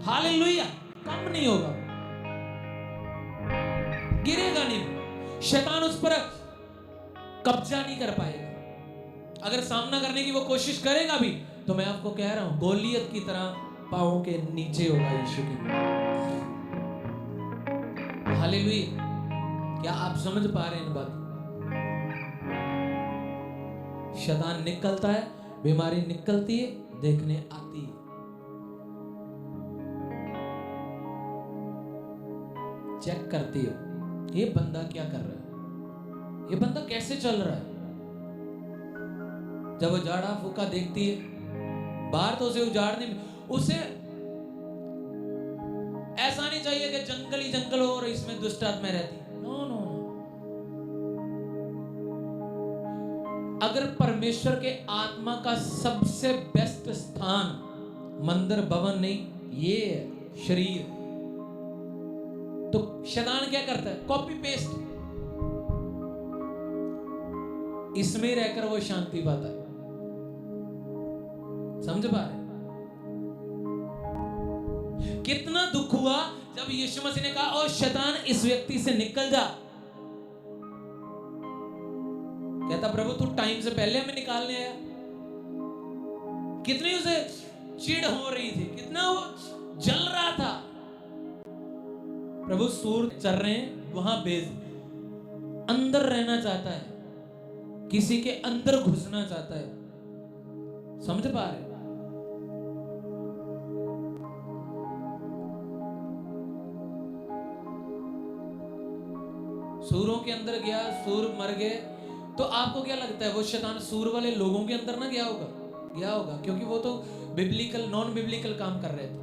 S1: हालेलुया। कम नहीं होगा, गिरेगा नहीं, शैतान उस पर कब्जा नहीं कर पाएगा। अगर सामना करने की वो कोशिश करेगा भी तो मैं आपको कह रहा हूं गोलियत की तरह पांवों के नीचे होगा यीशु की। हालेलुया। क्या आप समझ पा रहे हैं इन बात? शैतान निकलता है, बीमारी निकलती है, देखने आती है। चेक करती हो ये बंदा क्या कर रहा है, ये बंदा कैसे चल रहा है। जब वो झाड़ा फूका देखती है, बाहर तो उसे उजाड़ नहीं, उसे ऐसा नहीं चाहिए कि जंगल ही जंगल हो और इसमें दुष्ट आत्माएं रहती। नो नो, अगर परमेश्वर के आत्मा का सबसे बेस्ट स्थान मंदिर भवन नहीं, ये है शरीर, तो शैतान क्या करता है? कॉपी पेस्ट, इसमें रहकर वो शांति पाता है। समझ पा रहे? कितना दुख हुआ जब यीशु मसीह ने कहा ओ शैतान इस व्यक्ति से निकल जा। कहता प्रभु तू टाइम से पहले हमें निकालने आया। कितनी उसे चिढ़ हो रही थी, कितना वो जल रहा था। प्रभु सूर चल रहे हैं, वहां भेज, अंदर रहना चाहता है, किसी के अंदर घुसना चाहता है। समझ पा रहे? सूरों के अंदर गया, सूर मर गए, तो आपको क्या लगता है वो शैतान सूर वाले लोगों के अंदर ना गया होगा? गया होगा, क्योंकि वो तो बिब्लिकल नॉन बिब्लिकल काम कर रहे थे।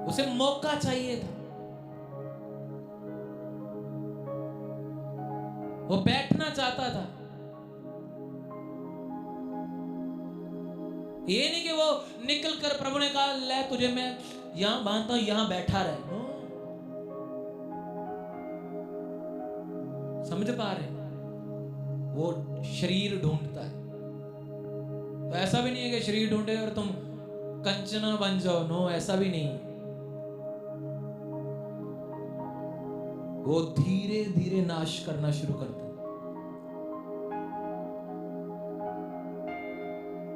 S1: उसे मौका चाहिए था, वो बैठना चाहता था। ये नहीं कि वो निकल कर प्रभु ने कहा ले तुझे मैं यहां बांधता हूं, यहां बैठा रहे। नो, समझ पा रहे? वो शरीर ढूंढता है। तो ऐसा भी नहीं है कि शरीर ढूंढे और तुम कंचना बन जाओ। नो, ऐसा भी नहीं। वो धीरे धीरे नाश करना शुरू करता है,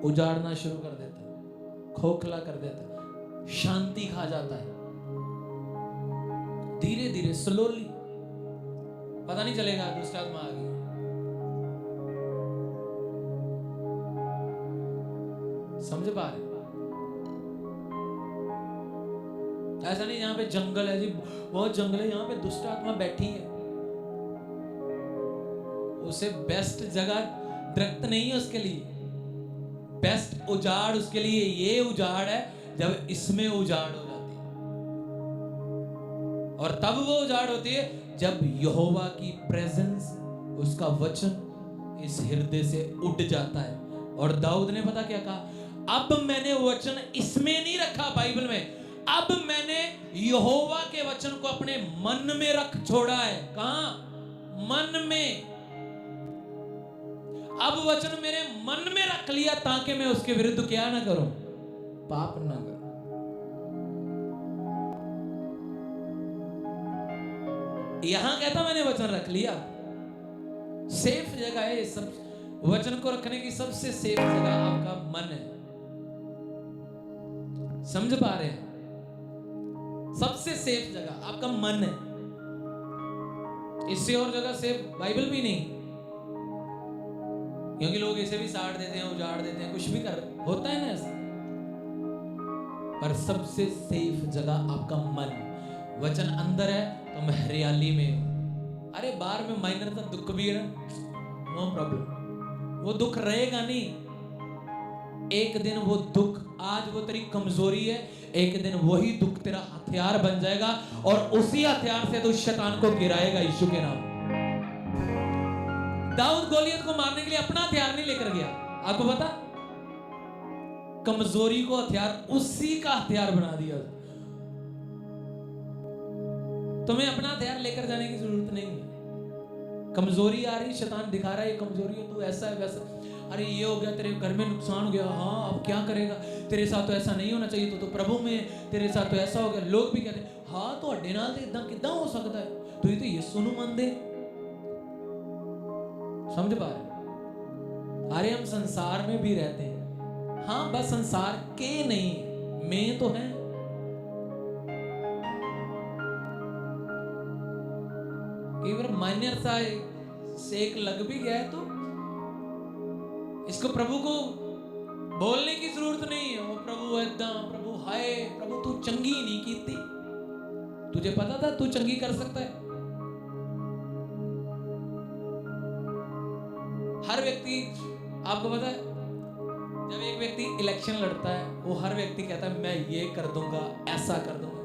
S1: उजाड़ना शुरू कर देता है, खोखला कर देता है, शांति खा जाता है। धीरे धीरे स्लोली, पता नहीं चलेगा दुष्ट आत्मा आ गई। समझ पा रहे? ऐसा नहीं यहाँ पे जंगल है जी, बहुत जंगल है, यहाँ पे दुष्ट आत्मा बैठी है। उसे बेस्ट जगह दरख्त नहीं है उसके लिए, बेस्ट उजाड़ उसके लिए ये उजाड़ है जब इसमें उजाड़ हो जाती है। और तब वो उजाड़ होती है जब यहोवा की प्रेजेंस, उसका वचन इस हृदय से उठ जाता है। और दाऊद ने पता क्या कहा? अब मैंने वचन इसमें नहीं रखा बाइबल में, अब मैंने यहोवा के वचन को अपने मन में रख छोड़ा है। कहां? मन में। अब वचन मेरे मन में रख लिया ताकि मैं उसके विरुद्ध क्या ना करूं? पाप ना करूं। यहां कहता मैंने वचन रख लिया। सेफ जगह है सब, वचन को रखने की सबसे सेफ जगह आपका मन है। समझ पा रहे हैं? सबसे सेफ जगह आपका मन है। इससे और जगह सेफ बाइबल भी नहीं, क्योंकि लोग इसे भी साड़ देते हैं, उजाड़ देते हैं, कुछ भी कर होता है ना ऐसा। पर सबसे सेफ जगह आपका मन। वचन अंदर है तो मैं हरियाली में हूं। अरे बाहर में माइनर का दुख भी है, नो प्रॉब्लम, वो दुख रहेगा नहीं। एक दिन वो दुख, आज वो तेरी कमजोरी है, एक दिन वही दुख तेरा हथियार बन जाएगा और उसी हथियार से तो शैतान को गिराएगा यीशु के नाम। दाऊद गोलियत को मारने के लिए अपना हथियार नहीं लेकर गया, आपको पता? कमजोरी को हथियार, उसी का हथियार बना दिया। तुम्हें अपना हथियार लेकर जाने की जरूरत नहीं है। कमजोरी आ रही, शैतान दिखा रहा है ये कमजोरी है, तू ऐसा है वैसा, अरे ये हो गया, तेरे घर में नुकसान हो गया, हाँ अब क्या करेगा, तेरे साथ तो ऐसा नहीं होना चाहिए, तो प्रभु में तेरे साथ तो ऐसा हो गया। लोग भी कहते हैं हाँ ਤੁਹਾਡੇ ਨਾਲ ਤੇ ਇਦਾਂ ਕਿਦਾਂ ਹੋ ਸਕਦਾ ਹੈ, ਤੁਸੀਂ तो यीशु ਨੂੰ ਮੰਨਦੇ। समझ पा रहे? अरे हम संसार में भी रहते हैं, हाँ बस संसार के नहीं, में तो है। कई बार माइनर सा सेक लग भी गया है तो इसको प्रभु को बोलने की जरूरत नहीं है। वो प्रभु ऐदा, प्रभु हाय, प्रभु तू चंगी नहीं कीती, तुझे पता था तू चंगी कर सकता है। हर व्यक्ति, आपको पता है जब एक व्यक्ति इलेक्शन लड़ता है, वो हर व्यक्ति कहता है मैं ये कर दूंगा, ऐसा कर दूंगा,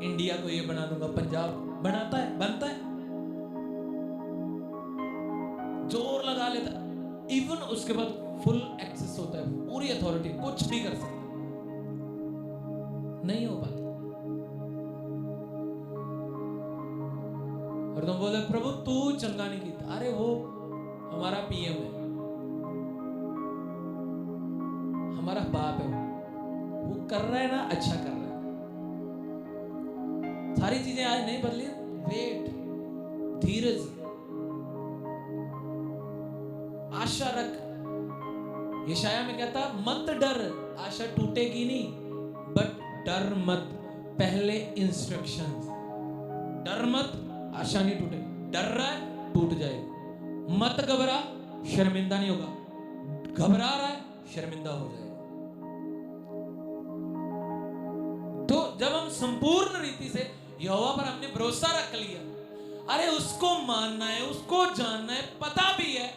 S1: इंडिया को ये बना दूंगा, पंजाब बनाता है, बनता है, जोर लगा लेता है, इवन उसके बाद फुल एक्सेस होता है, पूरी अथॉरिटी, कुछ भी कर सकता, नहीं हो पाता। और तुम बोले प्रभु तू चंगा नहीं किया, अरे वो हमारा पीएम है, हमारा बाप है, वो कर रहा है ना, अच्छा कर रहा है। सारी चीजें आज नहीं बदली, वेट, धीरज, आशा रख। यशाया में कहता मत डर, आशा टूटेगी नहीं, बट डर मत, पहले इंस्ट्रक्शंस, डर मत, आशा नहीं टूटेगी, डर रहा है टूट जाएगा, मत घबरा, शर्मिंदा नहीं होगा, घबरा रहा है शर्मिंदा हो जाएगा। तो जब हम संपूर्ण रीति से यहोवा पर हमने भरोसा रख लिया, अरे उसको मानना है, उसको जानना है, पता भी है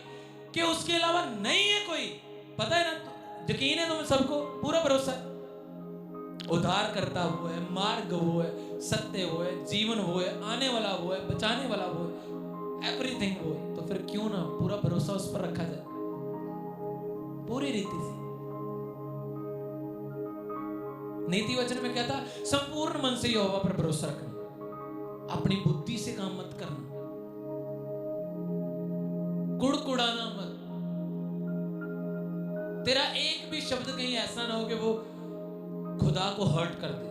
S1: कि उसके अलावा नहीं है कोई, पता है ना, यकीन है तुम्हें सबको, पूरा भरोसा है, उद्धार करता वो है, मार्ग वो है, सत्य वो है, जीवन वो है, आने वाला वो है, बचाने वाला वो है, एवरीथिंग वो है। तो फिर क्यों ना पूरा भरोसा उस पर रखा जाए पूरी रीति से। नीति वचन में कहता संपूर्ण मन से यहोवा पर भरोसा रखना, अपनी बुद्धि से काम मत करना, कुड़कुड़ाना मत, तेरा एक भी शब्द कहीं ऐसा ना हो कि वो खुदा को हर्ट कर दे।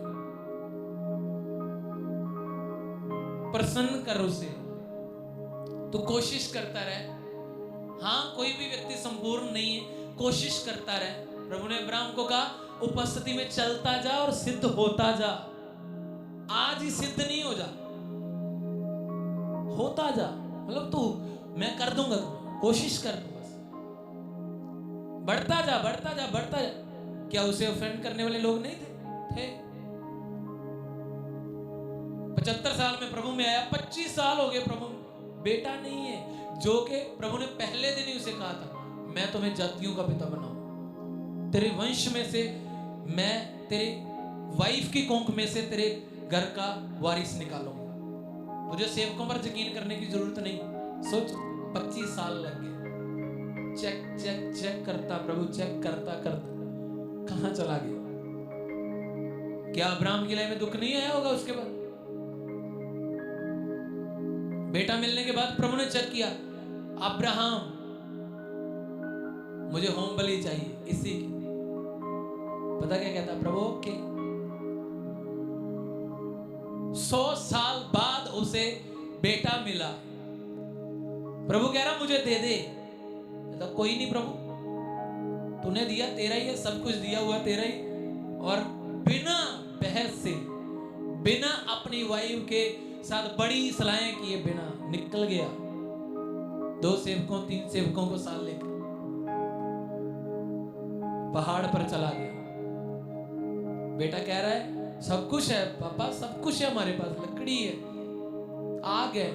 S1: प्रसन्न कर उसे, तो कोशिश करता रहे। हाँ कोई भी व्यक्ति संपूर्ण नहीं है, कोशिश करता रहे। प्रभु ने अब्राहम को कहा उपस्थिति में चलता जा और सिद्ध होता जा, आज ही सिद्ध नहीं हो जा, होता जा, मतलब तू मैं कर दूंगा, कोशिश कर, बस बढ़ता जा, बढ़ता जा, बढ़ता जा। क्या उसे ऑफेंड करने वाले लोग नहीं थे? 75 साल में प्रभु में आया, 25 साल हो गए प्रभु में, बेटा नहीं है, जो कि प्रभु ने पहले दिन ही उसे कहा था मैं तुम्हें जातियों का पिता बनाऊं, तेरे वंश में से मैं तेरे वाइफ की कोंख में से तेरे घर का वारिस निकालूंगा। तुझे सेवकों पर यकीन करने की जरूरत नहीं। सोच 25 साल लग गए, चेक चेक चेक करता प्रभु, चेक करता करता कहां चला गया? क्या अब्राहम की लाइफ में दुख नहीं आया होगा? उसके बाद बेटा मिलने के बाद प्रभु ने चेक किया, अब्राहम मुझे होम बलि चाहिए इसी की। पता क्या कहता प्रभु? ओके। 100 साल बाद उसे बेटा मिला। प्रभु कह रहा मुझे दे दे, कहता कोई नहीं प्रभु, तूने दिया तेरा ही है, सब कुछ दिया हुआ तेरा ही। और बिना बहस से, बिना अपनी वाइफ के साथ बड़ी सलाहें किए बिना निकल गया 2 सेवकों 3 सेवकों को साथ लेकर पहाड़ पर चला गया। बेटा कह रहा है सब कुछ है पापा, सब कुछ है हमारे पास, लकड़ी है, आग है,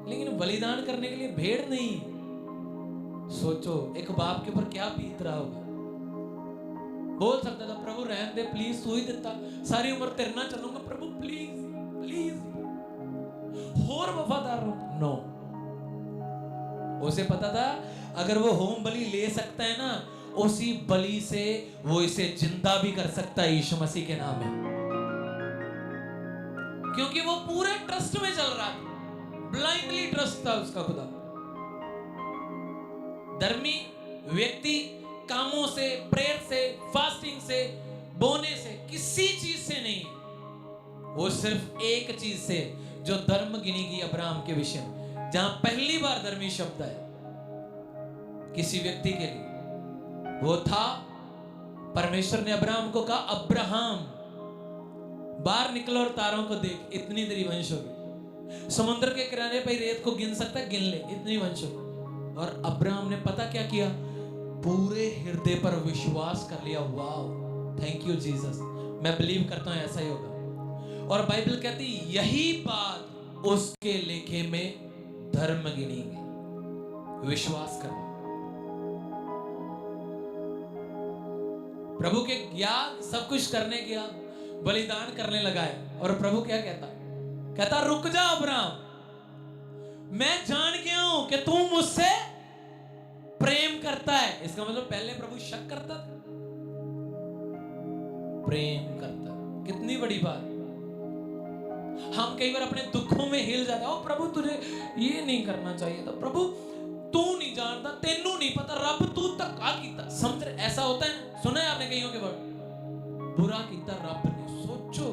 S1: लेकिन बलिदान करने के लिए भेड़ नहीं। सोचो एक बाप के ऊपर क्या बीत रहा होगा। बोल सकता था प्रभु रहने दे प्लीज, तू ही देता, सारी उम्र तेरे ना चलूंगा प्रभु, प्लीज प्लीज, और वफादार रहो। नो, उसे पता था अगर वो होम बलि ले सकता है ना, उसी बलि से वो इसे जिंदा भी कर सकता है यीशु मसीह के नाम में। क्योंकि वो पूरे ट्रस्ट में चल रहा था, ब्लाइंडली ट्रस्ट था उसका खुदा। धर्मी व्यक्ति कामों से, प्रेयर से, फास्टिंग से, बोने से, किसी चीज से नहीं, वो सिर्फ एक चीज से जो धर्म गिनी गई अब्राहम के विषय में, जहां पहली बार धर्मी शब्द है किसी व्यक्ति के लिए, वो था परमेश्वर ने अब्राहम को कहा, अब्राहम बाहर निकलो और तारों को देख, इतनी तेरी वंश होगी। समुद्र के किनारे पर रेत को गिन सकता है, गिन ले, इतनी वंश होगी। और अब्राहम ने पता क्या किया, पूरे हृदय पर विश्वास कर लिया। वाओ, थैंक यू जीसस, मैं बिलीव करता हूं ऐसा ही होगा। और बाइबल कहती यही बात उसके लेखे में धर्म गिनी गई, विश्वास करना। प्रभु के याद सब कुछ करने गया, बलिदान करने लगा है, और प्रभु क्या कहता, रुक जा अब्राहम, मैं जान गया हूं कि तू मुझसे प्रेम करता है। इसका मतलब पहले प्रभु शक करता था, प्रेम करता। कितनी बड़ी बात। हम कई बार अपने दुखों में हिल जाते हैं, ओ प्रभु तुझे ये नहीं करना चाहिए था, प्रभु तू नहीं जानता, तेनू नहीं पता, रब तू धक्का कीता, समझ रहे? ऐसा होता है, सुना है आपने कईयों के वर्ड, बुरा कीता रब ने। सोचो,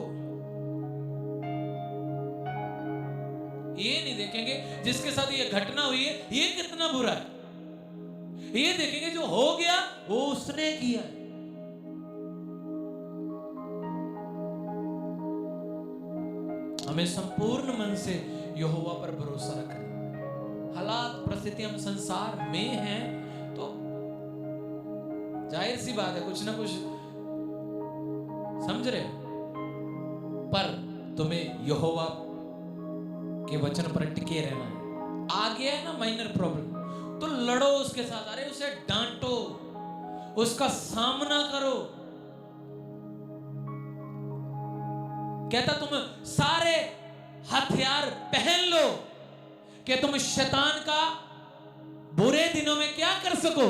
S1: ये नहीं देखेंगे जिसके साथ ये घटना हुई है ये कितना बुरा है, ये देखेंगे जो हो गया वो उसने किया है। हमें संपूर्ण मन से यहोवा पर भरोसा रखना। हालात परिस्थिति हम संसार में हैं तो जाहिर सी बात है कुछ ना कुछ, समझ रहे हो, पर तुम्हें यहोवा के वचन पर टिके रहना है। आ गया है ना माइनर प्रॉब्लम, तो लड़ो उसके साथ, अरे उसे डांटो, उसका सामना करो। कहता तुम सारे हथियार पहन लो कि तुम शैतान का बुरे दिनों में क्या कर सको,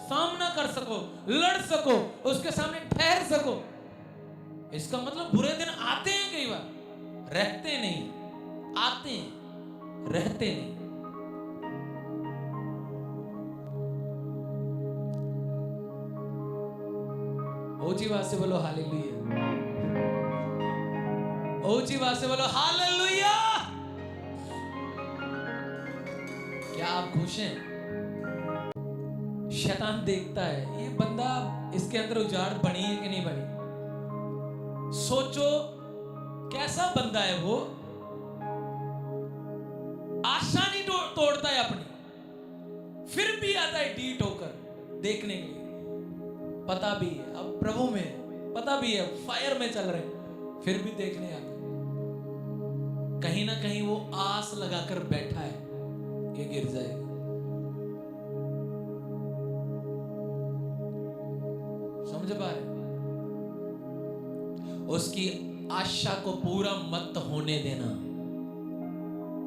S1: सामना कर सको, लड़ सको, उसके सामने ठहर सको। इसका मतलब बुरे दिन आते हैं, कई बार रहते नहीं, आते हैं, रहते नहीं। ऊंची बात से बोलो हालेलुया, ऊंची बात से बोलो हालेलुया। क्या आप खुश हैं? शैतान देखता है ये बंदा, इसके अंदर उजाड़ बनी है कि नहीं बनी। सोचो कैसा बंदा है वो, आशा नहीं तोड़ता है अपनी, फिर भी आता है डीट होकर देखने के लिए। पता भी है अब प्रभु में, पता भी है फायर में चल रहे, फिर भी देखने आता है। कहीं ना कहीं वो आस लगाकर बैठा है कि गिर जाएगा। समझ पा रहे? उसकी आशा को पूरा मत होने देना।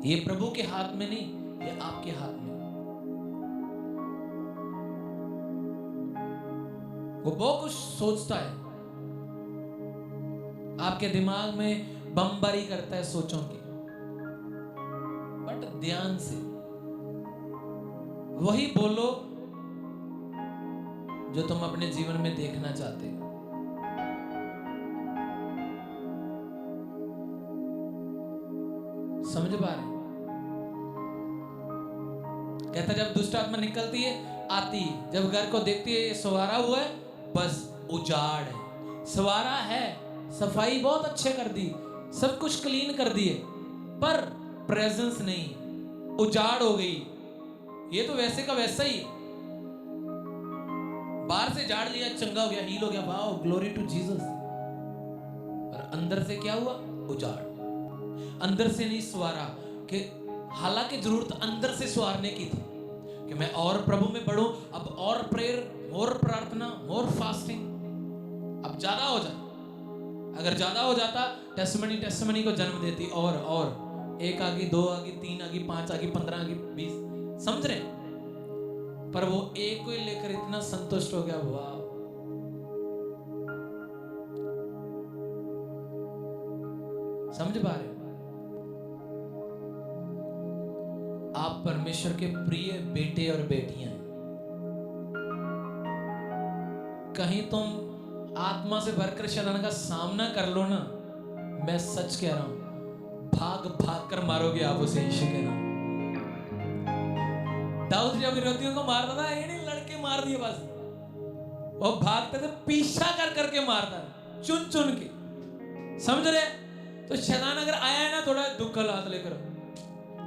S1: ये प्रभु के हाथ में नहीं, ये आपके हाथ में। वो बहुत कुछ सोचता है, आपके दिमाग में बमबारी करता है सोचों की, बट ध्यान से वही बोलो जो तुम अपने जीवन में देखना चाहते हो। समझ पा रहे? कहता जब दुष्ट आत्मा निकलती है, आती है, जब घर को देखती है ये सवारा हुआ है, बस उजाड़ है। सवारा है, सफाई बहुत अच्छे कर दी, सब कुछ क्लीन कर दिए, पर प्रेजेंस नहीं, उजाड़ हो गई। ये तो वैसे का वैसा ही, बाहर से झाड़ लिया, चंगा हो गया, हील हो गया, वाओ ग्लोरी टू जीसस, पर अंदर से क्या हुआ? उजाड़। अंदर से नहीं सवारा, कि हालांकि जरूरत अंदर से सवारने की थी कि मैं और प्रभु में बढ़ूं, अब और प्रेयर, और प्रार्थना, और फास्टिंग, अब ज्यादा हो जाए। अगर ज्यादा हो जाता टेस्टिमनी को जन्म देती, और एक आगे, दो आगे, तीन आगे, 5 आगे, 15 आगे, 20, समझ रहे? पर वो एक को ही लेकर इतना संतुष्ट हो गया। वाह, समझ पा रहे? आप परमेश्वर के प्रिय बेटे और बेटियां हैं। कहीं तुम आत्मा से भरकर शैतान का सामना कर लो ना, मैं सच कह रहा हूं, भाग भाग कर मारोगे आप उसे यीशु के नाम। दाऊद जब विरोधियों को मारता था, ये नहीं लड़के मार दिए बस, वो भागते थे, पीछा कर करके मारता, चुन चुन के, समझ रहे? तो शैतान अगर आया है ना, थोड़ा दुख का हाथ लेकर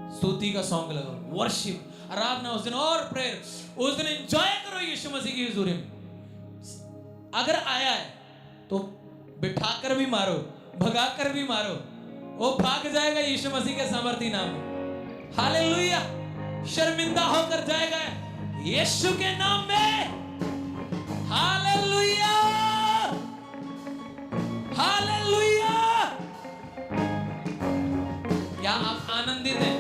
S1: स्तुति का सॉन्ग लगाओ, वर्शिप, आराधना उस दिन, और प्रेयर उस दिन एंजॉय करो यीशु मसीह की हुजूरी में। अगर आया है तो बिठाकर भी मारो, भगाकर भी मारो, वो भाग जाएगा यीशु मसीह के सामर्थी नाम में। हालेलुया। शर्मिंदा होकर जाएगा यीशु के नाम में। Hallelujah, hallelujah. क्या आप आनंदित हैं?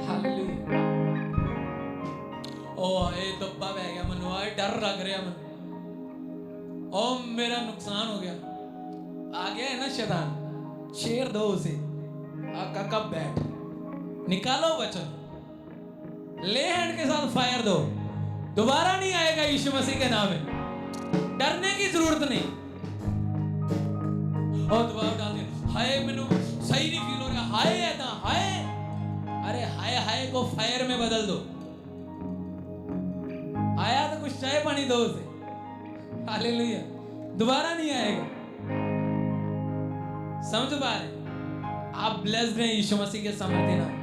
S1: हालेलुया। ओ ये तो बह गया मनु, डर लग रहा मन, ओ मेरा नुकसान हो गया। आ गया है ना शैतान, शेर दो उसे, आका कब बैठ, निकालो वचन, ले हैंड के साथ फायर दो, दोबारा नहीं आएगा यीशु मसीह के नाम में। डरने की जरूरत नहीं। और दबाव डाल दिया, हाय मैनू सही नहीं फील हो रहा, हाय है ना, हाय, अरे हाय हाय को फायर में बदल दो। आया तो कुछ चाय पानी दो उसे। हालेलुया। दोबारा नहीं आएगा। समझ पा रहे? आप ब्लेस्ड हैं यीशु मसीह के सामर्थ्य नाम।